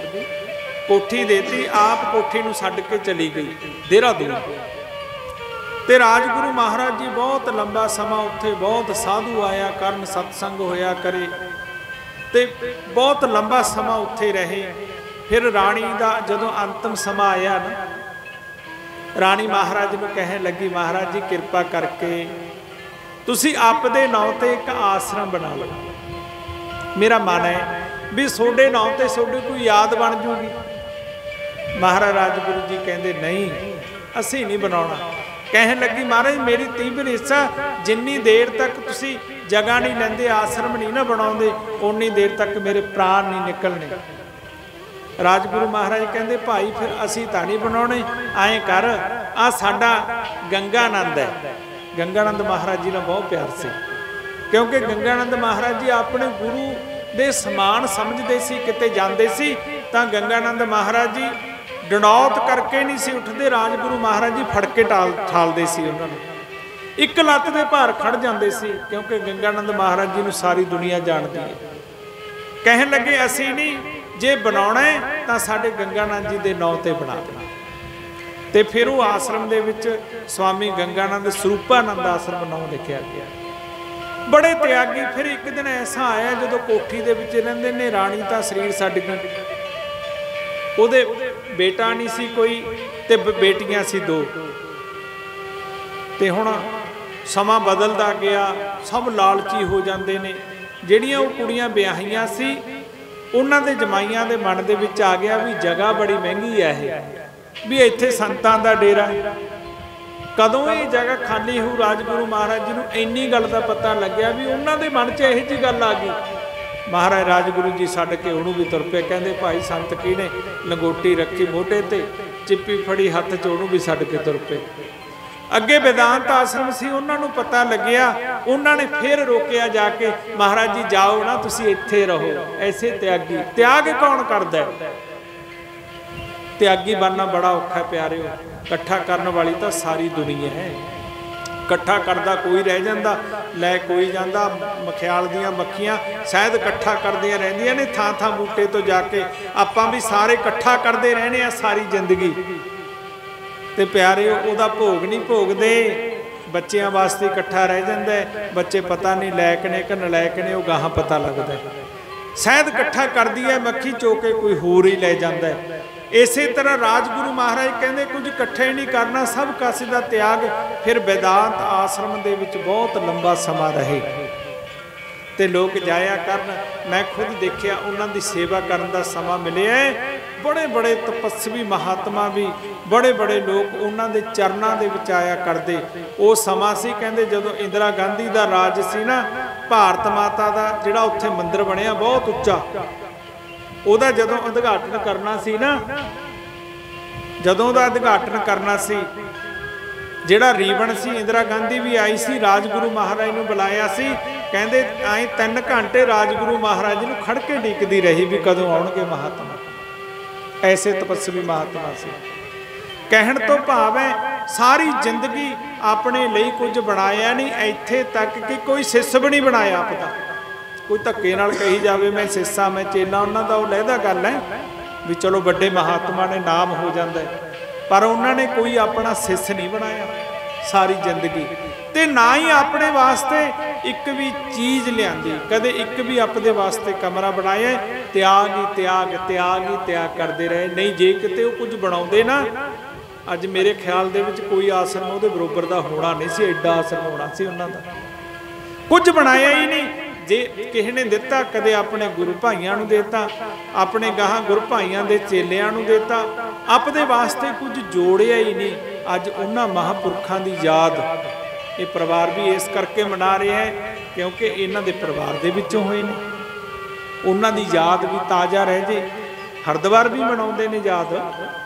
ਕੋਠੀ ਦੇਤੀ, ਆਪ ਕੋਠੀ ਨੂੰ ਛੱਡ ਕੇ ਚਲੀ ਗਈ ਦੇਹਰਾਦੂਨ। ਤੇ ਰਾਜਗੁਰੂ ਮਹਾਰਾਜ ਜੀ ਬਹੁਤ ਲੰਬਾ ਸਮਾਂ ਉੱਥੇ ਬਹੁਤ ਸਾਧੂ ਆਇਆ ਕਰਨ, ਸਤਸੰਗ ਹੋਇਆ ਕਰੇ, ਤੇ ਬਹੁਤ ਲੰਬਾ ਸਮਾਂ ਉੱਥੇ ਰਹੇ। ਫਿਰ ਰਾਣੀ ਦਾ ਜਦੋਂ ਅੰਤਮ ਸਮਾਂ ਆਇਆ ਨਾ, ਰਾਣੀ ਮਹਾਰਾਜ ਨੂੰ ਕਹਿਣ ਲੱਗੀ ਮਹਾਰਾਜ ਜੀ ਕਿਰਪਾ ਕਰਕੇ ਤੁਸੀਂ ਆਪਦੇ ਨਾਂ ਤੇ ਇੱਕ ਆਸ਼ਰਮ ਬਣਾ ਲਓ। ਮੇਰਾ ਮਨ ਹੈ ਵੀ ਤੁਹਾਡੇ ਨਾਂ ਤੇ ਤੁਹਾਡੀ ਕੋਈ ਯਾਦ ਬਣ ਜੂਗੀ। ਮਹਾਰਾਜ ਰਾਜਗੁਰੂ ਜੀ ਕਹਿੰਦੇ ਨਹੀਂ, ਅਸੀਂ ਨਹੀਂ ਬਣਾਉਣਾ। ਕਹਿਣ ਲੱਗੀ ਮਹਾਰਾਜ ਮੇਰੀ ਤੀਬਰ ਇੱਛਾ, ਜਿੰਨੀ ਦੇਰ ਤੱਕ ਤੁਸੀਂ ਜਗ੍ਹਾ ਨਹੀਂ ਲੈਂਦੇ, ਆਸ਼ਰਮ ਨਹੀਂ ਨਾ ਬਣਾਉਂਦੇ, ਓਨੀ ਦੇਰ ਤੱਕ ਮੇਰੇ ਪ੍ਰਾਣ ਨਹੀਂ ਨਿਕਲਣੇ। ਰਾਜਗੁਰੂ ਮਹਾਰਾਜ ਕਹਿੰਦੇ ਭਾਈ ਫਿਰ ਅਸੀਂ ਤਾਂ ਨਹੀਂ ਬਣਾਉਣੇ, ਐਂ ਕਰ ਆ ਸਾਡਾ ਗੰਗਾਨੰਦ ਹੈ। ਗੰਗਾਨੰਦ ਮਹਾਰਾਜ ਜੀ ਨਾਲ ਬਹੁਤ ਪਿਆਰ ਸੀ, ਕਿਉਂਕਿ ਗੰਗਾਨੰਦ ਮਹਾਰਾਜ ਜੀ ਆਪਣੇ ਗੁਰੂ ਦੇ ਸਮਾਨ ਸਮਝਦੇ ਸੀ। ਕਿਤੇ ਜਾਂਦੇ ਸੀ ਤਾਂ ਗੰਗਾਨੰਦ ਮਹਾਰਾਜ ਜੀ ਡਣੌਤ ਕਰਕੇ ਨਹੀਂ ਸੀ ਉੱਠਦੇ, ਰਾਜਗੁਰੂ ਮਹਾਰਾਜ ਜੀ ਫੜ ਕੇ ਠਾਲਦੇ ਸੀ ਉਹਨਾਂ ਨੂੰ, ਇੱਕ ਲੱਤ ਦੇ ਭਾਰ ਖੜ ਜਾਂਦੇ ਸੀ, ਕਿਉਂਕਿ ਗੰਗਾਨੰਦ ਮਹਾਰਾਜ ਜੀ ਨੂੰ ਸਾਰੀ ਦੁਨੀਆ ਜਾਣਦੀ ਹੈ। ਕਹਿਣ ਲੱਗੇ ਅਸੀਂ ਨਹੀਂ, ਜੇ ਬਣਾਉਣਾ ਹੈ ਤਾਂ ਸਾਡੇ ਗੰਗਾਨੰਦ ਜੀ ਦੇ ਨਾਂ ਤੇ ਬਣਾ ਦੇਣਾ। ਤੇ ਫਿਰ ਉਹ ਆਸ਼ਰਮ ਦੇ ਵਿੱਚ ਸਵਾਮੀ ਗੰਗਾਨੰਦ ਸਰੂਪਾਨੰਦ ਆਸ਼ਰਮ ਨਾਮ ਲਿਖਿਆ ਗਿਆ। ਬੜੇ ਤਿਆਗੀ। ਫਿਰ ਇੱਕ ਦਿਨ ਐਸਾ ਆਇਆ ਜਦੋਂ ਕੋਠੀ ਦੇ ਵਿੱਚ ਰਹਿੰਦੇ ਨੇ, ਰਾਣੀ ਤਾਂ ਸਰੀਰ ਛੱਡ ਗਈ, ਉਹਦੇ ਬੇਟਾ ਨਹੀਂ ਸੀ ਕੋਈ ਤੇ ਬੇਟੀਆਂ ਸੀ 2। ਤੇ ਹੁਣ ਸਮਾਂ ਬਦਲਦਾ ਗਿਆ, ਸਭ ਲਾਲਚੀ ਹੋ ਜਾਂਦੇ ਨੇ। ਜਿਹੜੀਆਂ ਉਹ ਕੁੜੀਆਂ ਵਿਆਹੀਆਂ ਸੀ ਉਹਨਾਂ ਦੇ ਜਮਾਈਆਂ ਦੇ ਮਨ ਦੇ ਵਿੱਚ ਆ ਗਿਆ ਵੀ ਜਗ੍ਹਾ ਬੜੀ ਮਹਿੰਗੀ ਹੈ ਇਹ, ਵੀ ਇੱਥੇ ਸੰਤਾਂ ਦਾ ਡੇਰਾ। ਕਦੋਂ ਇਹ ਜਗ੍ਹਾ ਖਾਲੀ ਹੋਊ, ਰਾਜਗੁਰੂ ਮਹਾਰਾਜ ਜੀ ਨੂੰ ਇੰਨੀ ਗੱਲ ਦਾ ਪਤਾ ਲੱਗਿਆ ਵੀ ਉਹਨਾਂ ਦੇ ਮਨ 'ਚ ਇਹੋ ਜਿਹੀ ਗੱਲ ਆ ਗਈ। ਮਹਾਰਾਜ ਰਾਜਗੁਰੂ ਜੀ ਛੱਡ ਕੇ ਉਹਨੂੰ ਵੀ ਤੁਰ ਪਏ। ਕਹਿੰਦੇ ਭਾਈ ਸੰਤ ਕਿਹਨੇ ਲੰਗੋਟੀ ਰੱਖੀ ਮੋਢੇ ਤੇ, ਚਿੱਪੀ ਫੜੀ ਹੱਥ 'ਚ, ਉਹਨੂੰ ਵੀ ਛੱਡ ਕੇ ਤੁਰ ਪਏ। ਅੱਗੇ ਵੇਦਾਂਤ ਆਸ਼ਰਮ ਸੀ, ਉਹਨਾਂ ਨੂੰ ਪਤਾ ਲੱਗਿਆ, ਉਹਨਾਂ ਨੇ ਫਿਰ ਰੋਕਿਆ ਜਾ ਕੇ, ਮਹਾਰਾਜ ਜੀ ਜਾਓ ਨਾ, ਤੁਸੀਂ ਇੱਥੇ ਰਹੋ। ਐਸੇ ਤਿਆਗੀ, ਤਿਆਗ ਕੌਣ ਕਰਦਾ? ਤਿਆਗੀ ਬਣਨਾ ਬੜਾ ਔਖਾ ਪਿਆਰਿਓ। ਇਕੱਠਾ ਕਰਨ ਵਾਲੀ ਤਾਂ ਸਾਰੀ ਦੁਨੀਆ ਹੈ। ਇਕੱਠਾ ਕਰਦਾ ਕੋਈ ਰਹਿ ਜਾਂਦਾ, ਲੈ ਕੋਈ ਜਾਂਦਾ। ਮਖਿਆਲ ਦੀਆਂ ਮੱਖੀਆਂ ਸ਼ਾਇਦ ਇਕੱਠਾ ਕਰਦੀਆਂ ਰਹਿੰਦੀਆਂ ਨੇ ਥਾਂ ਥਾਂ ਬੂਟੇ ਤੋਂ ਜਾ ਕੇ। ਆਪਾਂ ਵੀ ਸਾਰੇ ਇਕੱਠਾ ਕਰਦੇ ਰਹਿਣੇ ਆ ਸਾਰੀ ਜ਼ਿੰਦਗੀ। ਤੇ ਪਿਆਰਿਓ ਉਹਦਾ ਭੋਗ ਨਹੀਂ ਭੋਗਦੇ। ਬੱਚਿਆਂ ਵਾਸਤੇ ਇਕੱਠਾ ਰਹਿ ਜਾਂਦਾ। ਬੱਚੇ ਪਤਾ ਨਹੀਂ ਲਾਇਕ ਨੇ ਕਿ ਨਲਾਇਕ ਨੇ, ਉਹ ਗਾਹਾਂ ਪਤਾ ਲੱਗਦਾ। ਸ਼ਾਇਦ ਇਕੱਠਾ ਕਰਦੀ ਹੈ ਮੱਖੀ, ਚੋਕੇ ਕੋਈ ਹੋਰ ਹੀ ਲੈ ਜਾਂਦਾ। ਇਸੇ ਤਰ੍ਹਾਂ ਰਾਜਗੁਰੂ ਮਹਾਰਾਜ ਕਹਿੰਦੇ ਕੁਝ ਇਕੱਠੇ ਨਹੀਂ ਕਰਨਾ, ਸਭ ਕਾਸੇ ਦਾ ਤਿਆਗ। ਫਿਰ ਵੇਦਾਂਤ ਆਸ਼ਰਮ ਦੇ ਵਿੱਚ ਬਹੁਤ ਲੰਬਾ ਸਮਾਂ ਰਹੇ ਤੇ ਲੋਕ ਜਾਇਆ ਕਰਨ। ਮੈਂ ਖੁਦ ਦੇਖਿਆ, ਉਹਨਾਂ ਦੀ ਸੇਵਾ ਕਰਨ ਦਾ ਸਮਾਂ ਮਿਲਿਆ। ਬੜੇ ਬੜੇ ਤਪੱਸਵੀ ਮਹਾਤਮਾ ਵੀ, ਬੜੇ ਬੜੇ ਲੋਕ ਉਹਨਾਂ ਦੇ ਚਰਨਾਂ ਦੇ ਵਿੱਚ ਆਇਆ ਕਰਦੇ। ਉਹ ਸਮਾਂ ਸੀ ਕਹਿੰਦੇ ਜਦੋਂ ਇੰਦਰਾ ਗਾਂਧੀ ਦਾ ਰਾਜ ਸੀ ਨਾ, ਭਾਰਤ ਮਾਤਾ ਦਾ ਜਿਹੜਾ ਉੱਥੇ ਮੰਦਿਰ ਬਣਿਆ ਬਹੁਤ ਉੱਚਾ, ਉਹਦਾ ਜਦੋਂ ਉਦਘਾਟਨ ਕਰਨਾ ਸੀ ਨਾ, ਜਦੋਂ ਉਹਦਾ ਉਦਘਾਟਨ ਕਰਨਾ ਸੀ, ਜਿਹੜਾ ਰੀਬਨ ਸੀ, ਇੰਦਰਾ ਗਾਂਧੀ ਵੀ ਆਈ ਸੀ, ਰਾਜਗੁਰੂ ਮਹਾਰਾਜ ਨੂੰ ਬੁਲਾਇਆ ਸੀ। ਕਹਿੰਦੇ ਐਂ 3 ਘੰਟੇ ਰਾਜਗੁਰੂ ਮਹਾਰਾਜ ਨੂੰ ਖੜ ਕੇ ਡੀਕਦੀ ਰਹੀ ਵੀ ਕਦੋਂ ਆਉਣਗੇ ਮਹਾਤਮਾ। ਐਸੇ ਤਪੱਸਵੀ ਮਹਾਤਮਾ ਸੀ। ਕਹਿਣ ਤੋਂ ਭਾਵ ਹੈ ਸਾਰੀ ਜ਼ਿੰਦਗੀ ਆਪਣੇ ਲਈ ਕੁਝ ਬਣਾਇਆ ਨਹੀਂ, ਇੱਥੇ ਤੱਕ ਕਿ ਕੋਈ ਸਿੱਸ ਵੀ ਨਹੀਂ ਬਣਾਇਆ ਆਪਦਾ। ਕੋਈ ਧੱਕੇ ਨਾਲ ਕਹੀ ਜਾਵੇ ਮੈਂ ਸਿੱਸਾ, ਮੈਂ ਚੇਲਾ, ਉਹਨਾਂ ਦਾ ਉਹ ਲਹਿਦਾ ਗੱਲ ਹੈ ਵੀ ਚਲੋ ਵੱਡੇ ਮਹਾਤਮਾ ਨੇ ਨਾਮ ਹੋ ਜਾਂਦਾ, ਪਰ ਉਹਨਾਂ ਨੇ ਕੋਈ ਆਪਣਾ ਸਿੱਸ ਨਹੀਂ ਬਣਾਇਆ ਸਾਰੀ ਜ਼ਿੰਦਗੀ। ਤੇ ਨਾ ਹੀ ਆਪਣੇ ਵਾਸਤੇ ਇੱਕ ਵੀ ਚੀਜ਼ ਲਿਆਂਦੀ, ਕਦੇ ਇੱਕ ਵੀ ਆਪਣੇ ਵਾਸਤੇ ਕਮਰਾ ਬਣਾਇਆ। ਤਿਆਗ ਹੀ ਤਿਆਗ, ਤਿਆਗ ਹੀ ਤਿਆਗ ਕਰਦੇ ਰਹੇ। ਨਹੀਂ ਜੇ ਕਿਤੇ ਉਹ ਕੁਝ ਬਣਾਉਂਦੇ ਨਾ, ਅੱਜ ਮੇਰੇ ਖਿਆਲ ਦੇ ਵਿੱਚ ਕੋਈ ਆਸਰਮ ਉਹਦੇ ਬਰੋਬਰ ਦਾ ਹੋਣਾ ਨਹੀਂ ਸੀ। ਐਡਾ ਆਸਰਮ ਹੋਣਾ ਸੀ ਉਹਨਾਂ ਦਾ। ਕੁਝ ਬਣਾਇਆ ਹੀ ਨਹੀਂ। ਜੇ ਕਿਸੇ ਨੇ ਦਿੱਤਾ, ਕਦੇ ਆਪਣੇ ਗੁਰੂ ਭਾਈਆਂ ਨੂੰ ਦੇਤਾ, ਆਪਣੇ ਗਾਹਾਂ ਗੁਰੂ ਭਾਈਆਂ ਦੇ ਚੇਲਿਆਂ ਨੂੰ ਦੇਤਾ, ਆਪਦੇ ਵਾਸਤੇ ਕੁਝ ਜੋੜਿਆ ਹੀ ਨਹੀਂ। ਅੱਜ ਉਹਨਾਂ ਮਹਾਂਪੁਰਖਾਂ ਦੀ ਯਾਦ ਇਹ ਪਰਿਵਾਰ ਵੀ ਇਸ ਕਰਕੇ ਮਨਾ ਰਿਹਾ ਹੈ ਕਿਉਂਕਿ ਇਹਨਾਂ ਦੇ ਪਰਿਵਾਰ ਦੇ ਵਿੱਚੋਂ ਹੋਏ ਨੇ। ਉਹਨਾਂ ਦੀ ਯਾਦ ਵੀ ਤਾਜ਼ਾ ਰਹਿ ਜੇ। ਹਰਿਦੁਆਰ ਵੀ ਮਨਾਉਂਦੇ ਨੇ ਯਾਦ,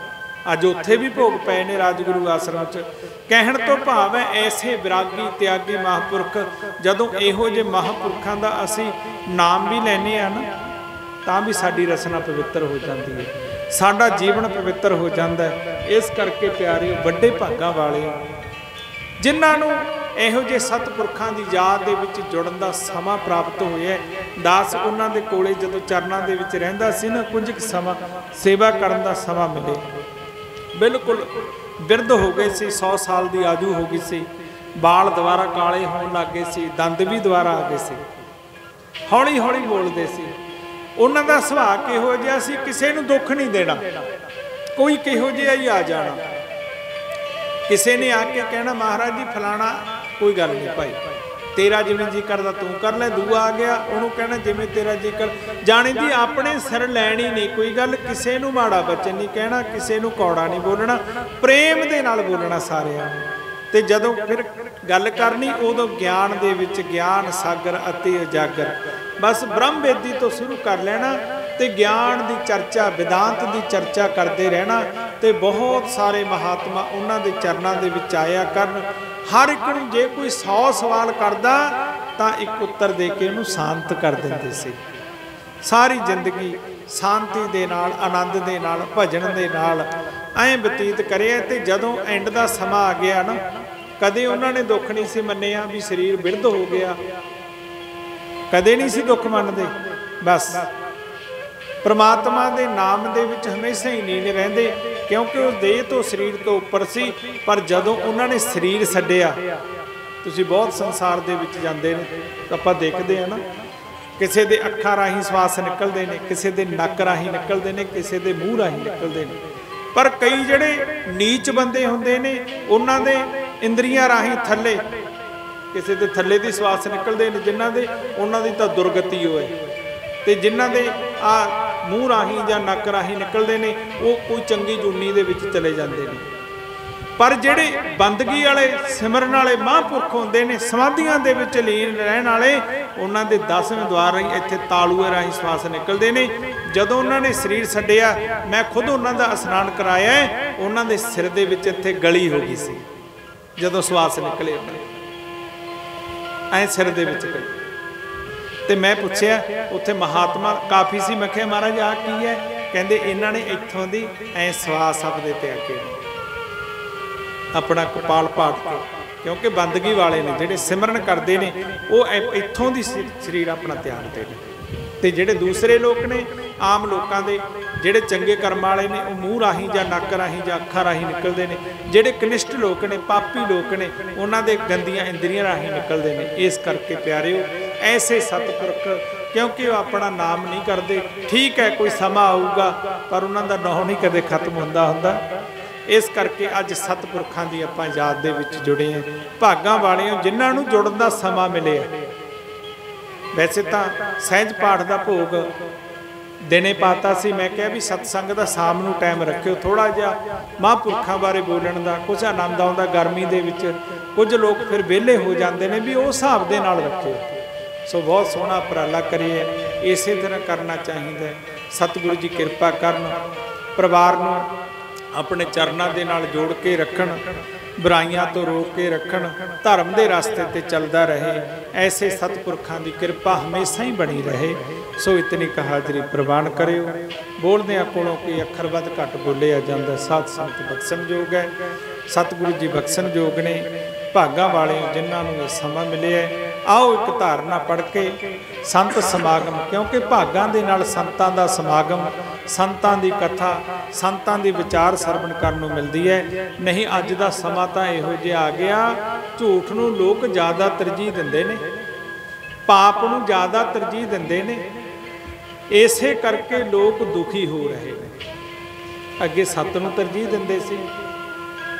ਅੱਜ ਉੱਥੇ ਵੀ ਭੋਗ ਪਏ ਨੇ ਰਾਜਗੁਰੂ ਆਸ਼ਰਮ 'ਚ। ਕਹਿਣ ਤੋਂ ਭਾਵ ਹੈ ਐਸੇ ਵਿਰਾਗੀ ਤਿਆਗੀ ਮਹਾਂਪੁਰਖ, ਜਦੋਂ ਇਹੋ ਜਿਹੇ ਮਹਾਂਪੁਰਖਾਂ ਦਾ ਅਸੀਂ ਨਾਮ ਵੀ ਲੈਂਦੇ ਹਾਂ ਨਾ, ਤਾਂ ਵੀ ਸਾਡੀ ਰਸਨਾ ਪਵਿੱਤਰ ਹੋ ਜਾਂਦੀ ਹੈ, ਸਾਡਾ ਜੀਵਨ ਪਵਿੱਤਰ ਹੋ ਜਾਂਦਾ ਹੈ। ਇਸ ਕਰਕੇ ਪਿਆਰਿਓ, ਵੱਡੇ ਭਾਗਾਂ ਵਾਲੇ ਜਿਨ੍ਹਾਂ ਨੂੰ ਇਹੋ ਜਿਹੇ ਸਤਿਪੁਰਖਾਂ ਦੀ ਯਾਦ ਦੇ ਵਿੱਚ ਜੁੜਨ ਦਾ ਸਮਾਂ ਪ੍ਰਾਪਤ ਹੋਇਆ। ਦਾਸ ਉਹਨਾਂ ਦੇ ਕੋਲੇ ਜਦੋਂ ਚਰਨਾਂ ਦੇ ਵਿੱਚ ਰਹਿੰਦਾ ਸੀ ਨਾ, ਕੁਝ ਕੁ ਸਮਾਂ ਸੇਵਾ ਕਰਨ ਦਾ ਸਮਾਂ ਮਿਲੇ। ਬਿਲਕੁਲ ਬਿਰਧ ਹੋ ਗਏ ਸੀ, 100 ਸਾਲ ਦੀ ਆਜੂ ਹੋ ਗਈ ਸੀ, ਬਾਲ ਦੁਬਾਰਾ ਕਾਲੇ ਹੋਣ ਲੱਗ ਗਏ ਸੀ, ਦੰਦ ਵੀ ਦੁਬਾਰਾ ਆ ਗਏ ਸੀ, ਹੌਲੀ ਹੌਲੀ ਬੋਲਦੇ ਸੀ। ਉਹਨਾਂ ਦਾ ਸੁਭਾਅ ਕਿਹੋ ਜਿਹਾ ਸੀ, ਕਿਸੇ ਨੂੰ ਦੁੱਖ ਨਹੀਂ ਦੇਣਾ, ਕੋਈ ਕਿਹੋ ਜਿਹਾ ਹੀ ਆ ਜਾਣਾ। ਕਿਸੇ ਨੇ ਆ ਕੇ ਕਹਿਣਾ ਮਹਾਰਾਜ ਜੀ ਫਲਾਣਾ, ਕੋਈ ਗੱਲ ਨਹੀਂ ਭਾਈ, ਤੇਰਾ ਜਿਵੇਂ ਜੀ ਕਰਦਾ ਤੂੰ ਕਰ ਲੈ। ਦੂਆ ਆ ਗਿਆ, ਉਹਨੂੰ ਕਹਿਣਾ ਜਿਵੇਂ ਤੇਰਾ ਜੀ ਕਰ। ਜਾਣੀ ਦੀ ਆਪਣੇ ਸਿਰ ਲੈਣੀ ਨਹੀਂ ਕੋਈ ਗੱਲ, ਕਿਸੇ ਨੂੰ ਮਾੜਾ ਬਚਨ ਨਹੀਂ ਕਹਿਣਾ, ਕਿਸੇ ਨੂੰ ਕੌੜਾ ਨਹੀਂ ਬੋਲਣਾ, ਪ੍ਰੇਮ ਦੇ ਨਾਲ ਬੋਲਣਾ ਸਾਰਿਆਂ ਨੂੰ। ਤੇ ਜਦੋਂ ਫਿਰ ਗੱਲ ਕਰਨੀ, ਉਦੋਂ ਗਿਆਨ ਦੇ ਵਿੱਚ ਗਿਆਨ ਸਾਗਰ ਅਤੇ ਉਜਾਗਰ, ਬਸ ਬ੍ਰਹਮ ਵੇਦੀ ਤੋਂ ਸ਼ੁਰੂ ਕਰ ਲੈਣਾ ਤੇ ਗਿਆਨ ਦੀ ਚਰਚਾ, ਵਿਦਾਂਤ ਦੀ ਚਰਚਾ ਕਰਦੇ ਰਹਿਣਾ। ਤੇ ਬਹੁਤ ਸਾਰੇ ਮਹਾਤਮਾ ਉਹਨਾਂ ਦੇ ਚਰਨਾਂ ਦੇ ਵਿੱਚ ਆਇਆ ਕਰਨ। ਹਰ ਇੱਕ ਨੂੰ ਜੇ ਕੋਈ 100 ਸਵਾਲ ਕਰਦਾ ਤਾਂ ਇੱਕ ਉੱਤਰ ਦੇ ਕੇ ਉਹਨੂੰ ਸ਼ਾਂਤ ਕਰ ਦਿੰਦੇ ਸੀ। ਸਾਰੀ ਜ਼ਿੰਦਗੀ ਸ਼ਾਂਤੀ ਦੇ ਨਾਲ, ਆਨੰਦ ਦੇ ਨਾਲ, ਭਜਨ ਦੇ ਨਾਲ ਐਂ ਬਤੀਤ ਕਰਿਆ। ਤੇ ਜਦੋਂ ਐਂਡ ਦਾ ਸਮਾਂ ਆ ਗਿਆ ਨਾ, ਕਦੇ ਉਹਨਾਂ ਨੇ ਦੁੱਖ ਨਹੀਂ ਸੀ ਮੰਨਿਆ ਵੀ ਸਰੀਰ ਬਿਰਧ ਹੋ ਗਿਆ, ਕਦੇ ਨਹੀਂ ਸੀ ਦੁੱਖ ਮੰਨਦੇ। ਬਸ ਪ੍ਰਮਾਤਮਾ ਦੇ ਨਾਮ ਦੇ ਵਿੱਚ ਹਮੇਸ਼ਾ ਹੀ ਲੀਨ ਰਹਿੰਦੇ, ਕਿਉਂਕਿ ਉਹ ਦੇਹ ਤੋਂ, ਸਰੀਰ ਤੋਂ ਉੱਪਰ ਸੀ। ਪਰ ਜਦੋਂ ਉਹਨਾਂ ਨੇ ਸਰੀਰ ਛੱਡਿਆ, ਤੁਸੀਂ ਬਹੁਤ ਸੰਸਾਰ ਦੇ ਵਿੱਚ ਜਾਂਦੇ ਨੇ ਆਪਾਂ ਦੇਖਦੇ ਹਾਂ ਨਾ, ਕਿਸੇ ਦੇ ਅੱਖਾਂ ਰਾਹੀਂ ਸਵਾਸ ਨਿਕਲਦੇ ਨੇ, ਕਿਸੇ ਦੇ ਨੱਕ ਰਾਹੀਂ ਨਿਕਲਦੇ ਨੇ, ਕਿਸੇ ਦੇ ਮੂੰਹ ਰਾਹੀਂ ਨਿਕਲਦੇ ਨੇ। ਪਰ ਕਈ ਜਿਹੜੇ ਨੀਚ ਬੰਦੇ ਹੁੰਦੇ ਨੇ, ਉਹਨਾਂ ਦੇ ਇੰਦਰੀਆਂ ਰਾਹੀਂ ਥੱਲੇ, ਕਿਸੇ ਦੇ ਥੱਲੇ ਦੀ ਸਵਾਸ ਨਿਕਲਦੇ ਨੇ, ਜਿਨ੍ਹਾਂ ਦੇ ਉਹਨਾਂ ਦੀ ਤਾਂ ਦੁਰਗਤੀ ਹੋਏ। ਤੇ ਜਿਨ੍ਹਾਂ ਦੇ ਆ ਮੂੰਹ ਰਾਹੀਂ ਜਾਂ ਨੱਕ ਰਾਹੀਂ ਨਿਕਲਦੇ ਨੇ ਉਹ ਕੋਈ ਚੰਗੀ ਜੁਨੀ ਦੇ ਵਿੱਚ ਚਲੇ ਜਾਂਦੇ ਨੇ। ਪਰ ਜਿਹੜੇ ਬੰਦਗੀ ਵਾਲੇ ਸਿਮਰਨ ਵਾਲੇ ਮਹਾਂਪੁਰਖ ਹੁੰਦੇ ਨੇ, ਸਮਾਧੀਆਂ ਦੇ ਵਿੱਚ ਲੀਨ ਰਹਿਣ ਵਾਲੇ, ਉਹਨਾਂ ਦੇ 10ਵੇਂ ਦੁਆਰ ਰਾਹੀਂ ਇੱਥੇ ਤਾਲੂਏ ਰਾਹੀਂ ਸਵਾਸ ਨਿਕਲਦੇ ਨੇ। ਜਦੋਂ ਉਹਨਾਂ ਨੇ ਸਰੀਰ ਛੱਡਿਆ, ਮੈਂ ਖੁਦ ਉਹਨਾਂ ਦਾ ਇਸ਼ਨਾਨ ਕਰਾਇਆ, ਉਹਨਾਂ ਦੇ ਸਿਰ ਦੇ ਵਿੱਚ ਇੱਥੇ ਗਲੀ ਹੋ ਗਈ ਸੀ ਜਦੋਂ ਸਵਾਸ ਨਿਕਲੇ, ਐ ਸਿਰ ਦੇ ਵਿੱਚ ਗਲੀ। ਤੇ ਮੈਂ ਪੁੱਛਿਆ ਉੱਥੇ ਮਹਾਤਮਾ ਕਾਫੀ ਸੀ, ਮੈਂ ਕਿਹਾ ਮਹਾਰਾਜ ਆਹ ਕੀ ਹੈ? ਕਹਿੰਦੇ ਇਹਨਾਂ ਨੇ ਇੱਥੋਂ ਦੀ ਐ ਸਵਾਸ ਆਪਦੇ ਤੇ ਆ ਕੇ ਆਪਣਾ ਕਪਾਲ ਪਾਟ ਕੇ, ਕਿਉਂਕਿ ਬੰਦਗੀ ਵਾਲੇ ਨੇ ਜਿਹੜੇ ਸਿਮਰਨ ਕਰਦੇ ਨੇ ਉਹ ਇੱਥੋਂ ਦੀ ਸਰੀਰ ਆਪਣਾ ਤਿਆਗਦੇ ਨੇ। ਤੇ ਜਿਹੜੇ ਦੂਸਰੇ ਲੋਕ ਨੇ, ਆਮ ਲੋਕਾਂ ਦੇ ਜਿਹੜੇ ਚੰਗੇ ਕਰਮ ਵਾਲੇ ਨੇ, ਉਹ ਮੂੰਹ ਰਾਹੀਂ ਜਾਂ ਨੱਕ ਰਾਹੀਂ ਜਾਂ ਅੱਖਾਂ ਰਾਹੀਂ ਨਿਕਲਦੇ ਨੇ। ਜਿਹੜੇ ਕਨਿਸ਼ਟ ਲੋਕ ਨੇ, ਪਾਪੀ ਲੋਕ ਨੇ, ਉਹਨਾਂ ਦੇ ਗੰਦੀਆਂ ਇੰਦਰੀਆਂ ਰਾਹੀਂ ਨਿਕਲਦੇ ਨੇ। ਇਸ ਕਰਕੇ ਪਿਆਰਿਓ, ਐਸੇ ਸਤਿਪੁਰਖ, ਕਿਉਂਕਿ ਉਹ ਆਪਣਾ ਨਾਮ ਨਹੀਂ ਕਰਦੇ, ਠੀਕ ਹੈ ਕੋਈ ਸਮਾਂ ਆਊਗਾ ਪਰ ਉਹਨਾਂ ਦਾ ਨਾਮ ਨਹੀਂ ਕਦੇ ਖਤਮ ਹੁੰਦਾ। ਇਸ ਕਰਕੇ ਅੱਜ ਸਤਿਪੁਰਖਾਂ ਦੀ ਆਪਾਂ ਯਾਦ ਦੇ ਵਿੱਚ ਜੁੜੇ ਹਾਂ। ਭਾਗਾਂ ਵਾਲਿਆਂ ਜਿਨ੍ਹਾਂ ਨੂੰ ਜੁੜਨ ਦਾ ਸਮਾਂ ਮਿਲਿਆ। ਵੈਸੇ ਤਾਂ ਸਹਿਜ ਪਾਠ ਦਾ ਭੋਗ ਦਿਨੇ ਪਾਤਾ ਸੀ, ਮੈਂ ਕਿਹਾ ਵੀ ਸਤਸੰਗ ਦਾ ਸ਼ਾਮ ਨੂੰ ਟਾਈਮ ਰੱਖਿਓ, ਥੋੜਾ ਜਿਹਾ ਮਹਾਂਪੁਰਖਾਂ ਬਾਰੇ ਬੋਲਣ ਦਾ ਕੁਝ ਆਨੰਦ ਆਉਂਦਾ ਗਰਮੀ ਦੇ ਵਿੱਚ। ਕੁਝ ਲੋਕ ਫਿਰ ਵਿਹਲੇ ਹੋ ਜਾਂਦੇ ਨੇ, ਵੀ ਉਹ ਹਿਸਾਬ ਦੇ ਨਾਲ ਰੱਖਿਓ। ਸੋ ਬਹੁਤ ਸੋਹਣਾ ਉਪਰਾਲਾ ਕਰੀਏ, ਇਸੇ ਤਰ੍ਹਾਂ ਕਰਨਾ ਚਾਹੀਦਾ। ਸਤਿਗੁਰੂ ਜੀ ਕਿਰਪਾ ਕਰਨ, ਪਰਿਵਾਰ ਨੂੰ ਆਪਣੇ ਚਰਨਾਂ ਦੇ ਨਾਲ ਜੋੜ ਕੇ ਰੱਖਣ, ਬੁਰਾਈਆਂ ਤੋਂ ਰੋਕ ਕੇ ਰੱਖਣ, ਧਰਮ ਦੇ ਰਸਤੇ ਤੇ ਚੱਲਦਾ ਰਹੇ। ਐਸੇ ਸਤਿਪੁਰਖਾਂ ਦੀ ਕਿਰਪਾ ਹਮੇਸ਼ਾ ਹੀ ਬਣੀ ਰਹੇ। ਸੋ ਇਤਨੀ ਕੁ ਹਾਜ਼ਰੀ ਪ੍ਰਵਾਨ ਕਰਿਓ। ਬੋਲਦਿਆਂ ਕੋਲੋਂ ਕੋਈ ਅੱਖਰ ਵੱਧ ਘੱਟ ਬੋਲਿਆ ਜਾਂਦਾ। ਸਾਧ ਸੰਗਤ ਬਖਸ਼ਣਯੋਗ ਹੈ, ਸਤਿਗੁਰੂ ਜੀ ਬਖਸ਼ਣਯੋਗ ਨੇ। ਭਾਗਾਂ ਵਾਲੇ ਜਿਨ੍ਹਾਂ ਨੂੰ ਇਹ ਸਮਾਂ ਮਿਲਿਆ, ਆਓ ਇੱਕ ਧਾਰਨਾ ਪੜ੍ਹ ਕੇ ਸੰਤ ਸਮਾਗਮ, ਕਿਉਂਕਿ ਭਾਗਾਂ ਦੇ ਨਾਲ ਸੰਤਾਂ ਦਾ ਸਮਾਗਮ, ਸੰਤਾਂ ਦੀ ਕਥਾ, ਸੰਤਾਂ ਦੀ ਵਿਚਾਰ ਸਰਵਣ ਕਰਨ ਨੂੰ ਮਿਲਦੀ ਹੈ। ਨਹੀਂ ਅੱਜ ਦਾ ਸਮਾਂ ਤਾਂ ਇਹੋ ਜਿਹਾ ਆ ਗਿਆ, ਝੂਠ ਨੂੰ ਲੋਕ ਜ਼ਿਆਦਾ ਤਰਜੀਹ ਦਿੰਦੇ ਨੇ, ਪਾਪ ਨੂੰ ਜ਼ਿਆਦਾ ਤਰਜੀਹ ਦਿੰਦੇ ਨੇ। ਇਸੇ ਕਰਕੇ ਲੋਕ ਦੁਖੀ ਹੋ ਰਹੇ ਨੇ। ਅੱਗੇ ਸੱਤ ਨੂੰ ਤਰਜੀਹ ਦਿੰਦੇ ਸੀ।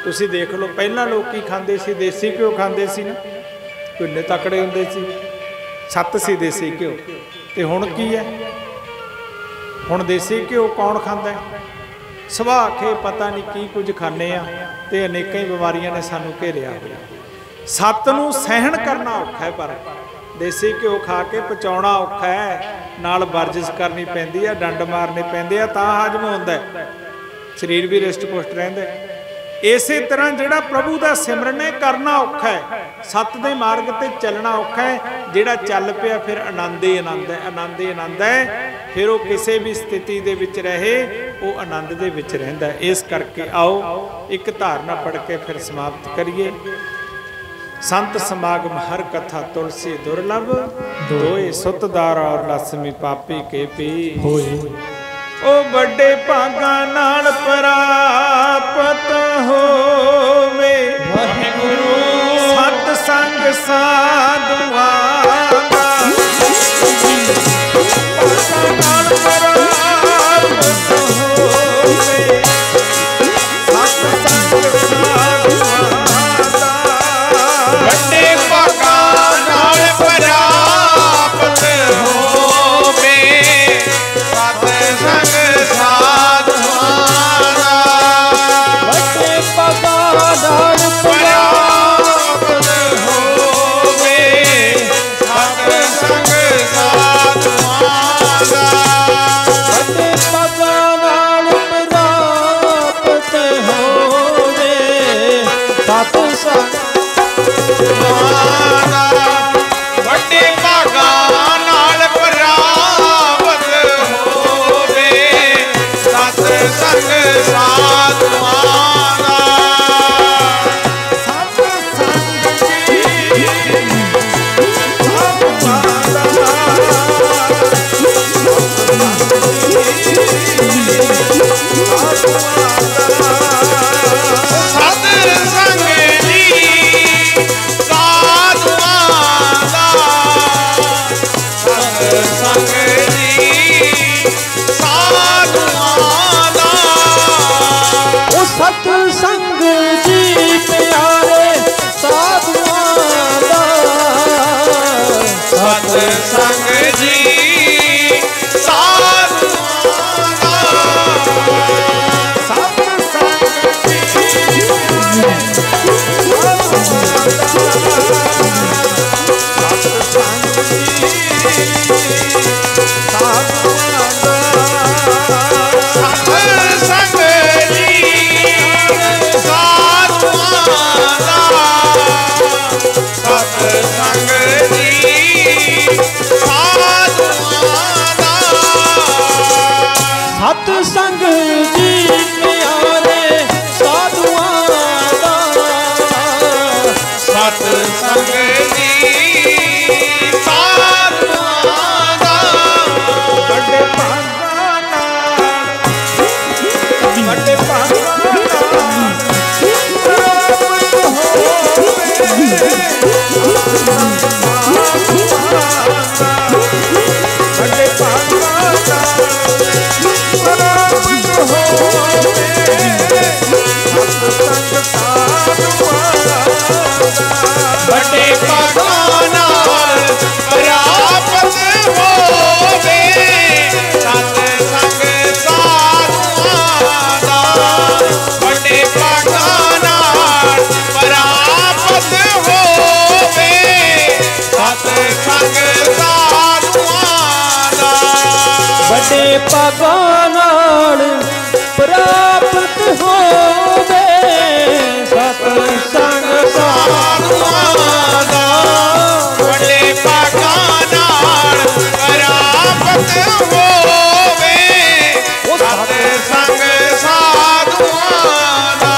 ਤੁਸੀਂ ਦੇਖ ਲਓ, ਪਹਿਲਾਂ ਲੋਕ ਕੀ ਖਾਂਦੇ ਸੀ? ਦੇਸੀ ਘਿਓ ਖਾਂਦੇ ਸੀ ਨਾ, ਕਿੰਨੇ ਤਕੜੇ ਹੁੰਦੇ ਸੀ, ਸੱਤ ਸੀ ਦੇਸੀ ਘਿਓ। ਤੇ ਹੁਣ ਕੀ ਹੈ? ਹੁਣ ਦੇਸੀ ਘਿਓ ਕੌਣ ਖਾਂਦਾ? ਸੁਭਾਅ ਕੇ ਪਤਾ ਨਹੀਂ ਕੀ ਕੁਝ ਖਾਂਦੇ ਆ, ਤੇ ਅਨੇਕਾਂ ਹੀ ਬਿਮਾਰੀਆਂ ਨੇ ਸਾਨੂੰ ਘੇਰਿਆ ਹੋਇਆ। ਸੱਤ ਨੂੰ ਸਹਿਣ ਕਰਨਾ ਔਖਾ ਹੈ, ਪਰ ਦੇਸੀ ਘਿਓ ਖਾ ਕੇ ਪਚਾਉਣਾ ਔਖਾ ਹੈ। ਨਾਲ ਵਰਜਿਸ਼ ਕਰਨੀ ਪੈਂਦੀ ਆ, ਡੰਡ ਮਾਰਨੇ ਪੈਂਦੇ ਆ, ਤਾਂ ਹਜਮ ਹੁੰਦਾ, ਸਰੀਰ ਵੀ ਰਿਸ਼ਟ ਪੁਸ਼ਟ ਰਹਿੰਦਾ। ਇਸੇ ਤਰ੍ਹਾਂ ਜਿਹੜਾ ਪ੍ਰਭੂ ਦਾ ਸਿਮਰਨ ਹੈ ਕਰਨਾ ਔਖਾ ਹੈ, ਸੱਤ ਦੇ ਮਾਰਗ ਤੇ ਚੱਲਣਾ ਔਖਾ ਹੈ। ਜਿਹੜਾ ਚੱਲ ਪਿਆ ਫਿਰ ਆਨੰਦ ਹੀ ਆਨੰਦ ਹੈ, ਆਨੰਦ ਹੀ ਆਨੰਦ ਹੈ। ਫਿਰ ਉਹ ਕਿਸੇ ਵੀ ਸਥਿਤੀ ਦੇ ਵਿੱਚ ਰਹੇ, ਉਹ ਆਨੰਦ ਦੇ ਵਿੱਚ ਰਹਿੰਦਾ। ਇਸ ਕਰਕੇ ਆਓ ਇੱਕ ਧਾਰਨਾ ਪੜ੍ਹ ਕੇ ਫਿਰ ਸਮਾਪਤ ਕਰੀਏ। ਸੰਤ ਸਮਾਗਮ ਹਰ ਕਥਾ ਤੁਲਸੀ ਦੁਰਲਭ, ਦੋਏ ਸੁਤਦਾਰ ਔਰ ਲక్ష్ਮੀ ਪਾਪੀ ਕੇ ਪੀ ਹੋਏ। ਉਹ ਵੱਡੇ ਭਾਗਾਂ ਨਾਲ ਪ੍ਰਾਪਤ ਹੋਵੇ ਵਾਹਿਗੁਰੂ ਸਤ ਸੰਗ ਸਾਧੂਆਂ ਦਾ। ਭਾਗਾਂ ਨਾਲ ਪ੍ਰਾਪਤ ਹੋਵੇ ਸਤ ਸੰਗ ਸਾਧੂਆਂ ਦਾ। ਵੱਡੇ ਭਾਗਾਂ ਨਾਲ ਪ੍ਰਾਪਤ ਹੋਵੇ ਸਤ ਸੰਗ ਸਾਧੂਆਂ ਦਾ। ਵੱਡੇ ਭਾਗਾਂ ਨਾਲ ਪ੍ਰਾਪਤ ਹੋਵੇ ਸਤ ਸੰਗ ਸਾਧੂਆਂ ਦਾ। ਵੱਡੇ ਭਾਗਾਂ ਨਾਲ ਪ੍ਰਾਪਤ ਹੋਵੇ ਸਤ ਸੰਗ ਵੱਡੇ ਭਾਗਾਂ ਨਾਲ ਪ੍ਰਾਪਤ ਹੋਵੇ ਸਤ ਸੰਗ ਸਾਧੂਆਂ ਦਾ। ਸਤ ਸੰਗ ਜੀ ਸਾਧੂਆਂ ਦਾ। ਸਤ ਸੰਗ ਜੀ ਸਾਧੂਆਂ ਦਾ। ਸਤ ਸੰਗ ਜੀ ਸਾਧੂਆਂ ਦਾ। ਉਹ ਸਤ ਸੰਗ ਜੀ ਪਿਆਰੇ ਸਾਧੂਆਂ ਦਾ। ਸਤ ਸੰਗ ਜੀ ਭਾਗਾਂ ਨਾਲ ਪ੍ਰਾਪਤ ਹੋਵੇ ਸਤ ਸੰਗ ਸਾਧੂਆਂ ਦਾ ਵੱਡੇ ਭਾਗਾਂ ਨਾਲ ਪ੍ਰਾਪਤ ਹੋਵੇ ਸਤ ਸੰਗ ਸਾਧੂਆਂ ਦਾ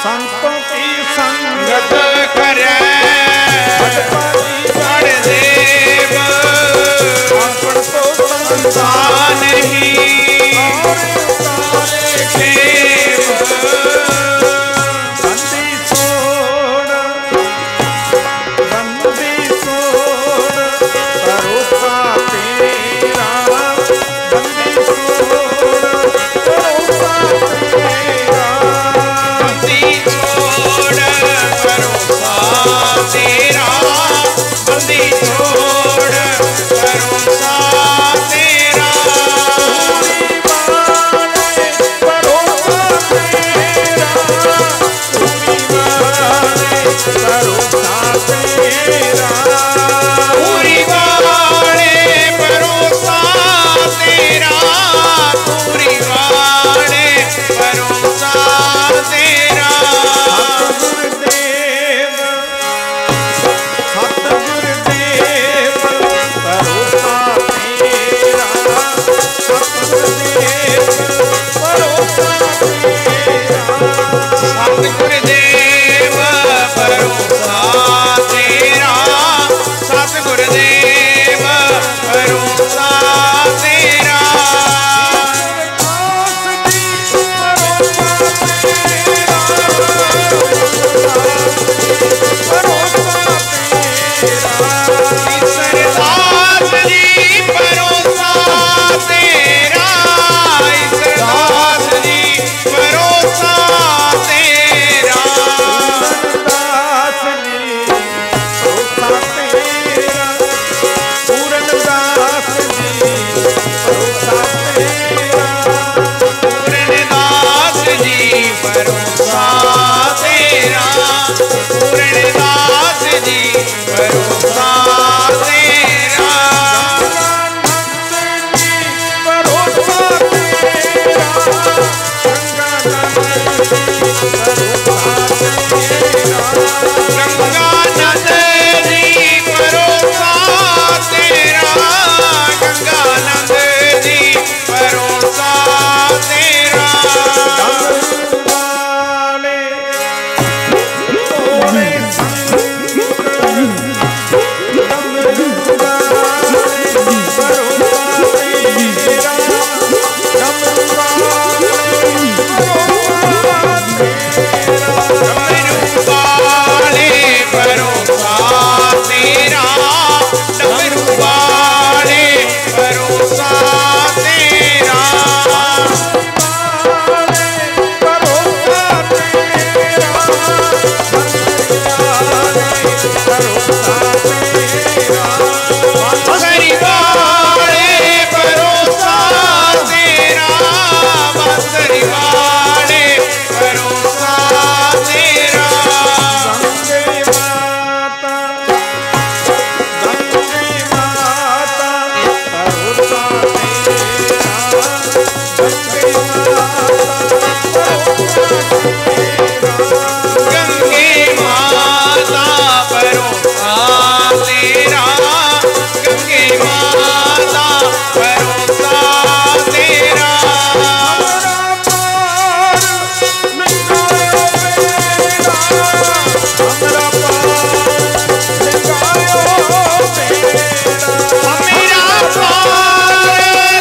ਸੰਤੋਂ ਕੀ ਸੰਗਤ ਕਰੇ ਬੜ ਦੇਵ ਆਪਣ ਤੋਂ ਸੰਸਾਰ ਨਹੀਂ ਔਰ ਖੇਮ ਬੰਦੀ ਸੋੜ ਭਰੋਸਾ ਤੇਰਾ ਬੰਦੀ ਸੋੜ ਭਰੋਸਾ ਤੇਰਾ ਬੰਦੀ ਛੋੜ ਭਰੋਸਾ ਤੇਰਾ ਬੰਦੀ ਛੋੜ ਭਰੋਸਾ ਤੇਰਾ ਪੂਰੀ ਵਾਲੇ ਭਰੋਸਾ ਤੇਰਾ ਪੂਰੀ ਵਾਲੇ ਭਰੋਸਾ ਤੇਰਾ ਸਤਿਗੁਰਦੇਵ ਭਰੋਸਾ ਤੇਰਾ ਸਤਿਗੁਰਦੇਵ ਭਰੋਸਾ ਤੇਰਾ ਈਸ਼ਰਦਾਸ ਜੀ ਭਰੋਸਾ ਤੇਰਾ ਈਸ਼ਰਦਾਸ ਜੀ ਭਰੋਸਾ ਤੇਰਾ ਪੂਰਨਦਾਸ ਜੀ ਭਰੋਸਾ ਤੇਰਾ ਪੂਰਨਦਾਸ ਜੀ ਭਰੋਸਾ ਤੇਰਾ ਗੰਗਾਨੰਦ ਜੀ ਭਰੋਸਾ ਤੇਰਾ ਗੰਗਾਨੰਦ ਜੀ ਭਰੋਸਾ ਤੇਰਾ ਡਮਰੂ ਵਾਲੇ ਭਰੋਸਾ ਤੇਰਾ ਡਮਰੂ ਵਾਲੇ ਭਰੋਸਾ ਤੇਰਾ ਬਾਂਸਰੀ ਵਾਲੇ ਭਰੋਸਾ ਤੇਰਾ ਬਾਂਸਰੀ ਵਾਲੇ ਭਰੋਸਾ ਤੇਰਾ ਗੰਗੇ ਮਾਤਾ ਭਰੋਸਾ ਤੇਰਾ ਗੰਗੇ ਮਾਤਾ ਭਰੋਸਾ ਤੇਰਾ ਮੇਰਾ ਪਾਰ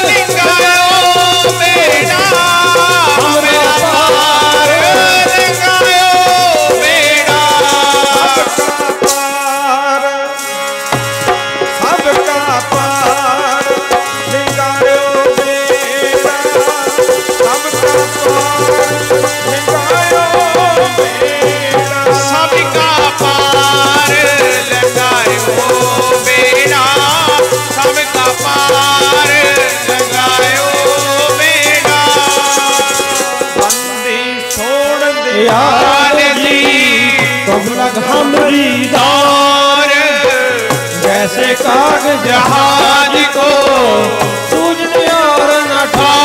ਲਿਖਾਇਓ ਬੇੜਾ ਮੇਰਾ ਪਾਰ ਲਿਖਾਇਓ ਬੇੜਾ ਸਭ ਕਾ ਪਾਰ ਲਗਾਇਓ ਬੇੜਾ ਸਭ ਕਾ ਪਾਰ ਲਗਾਇਓ ਬੇੜਾ यार जी तुम लग हमरी और जैसे कागज जहाज को था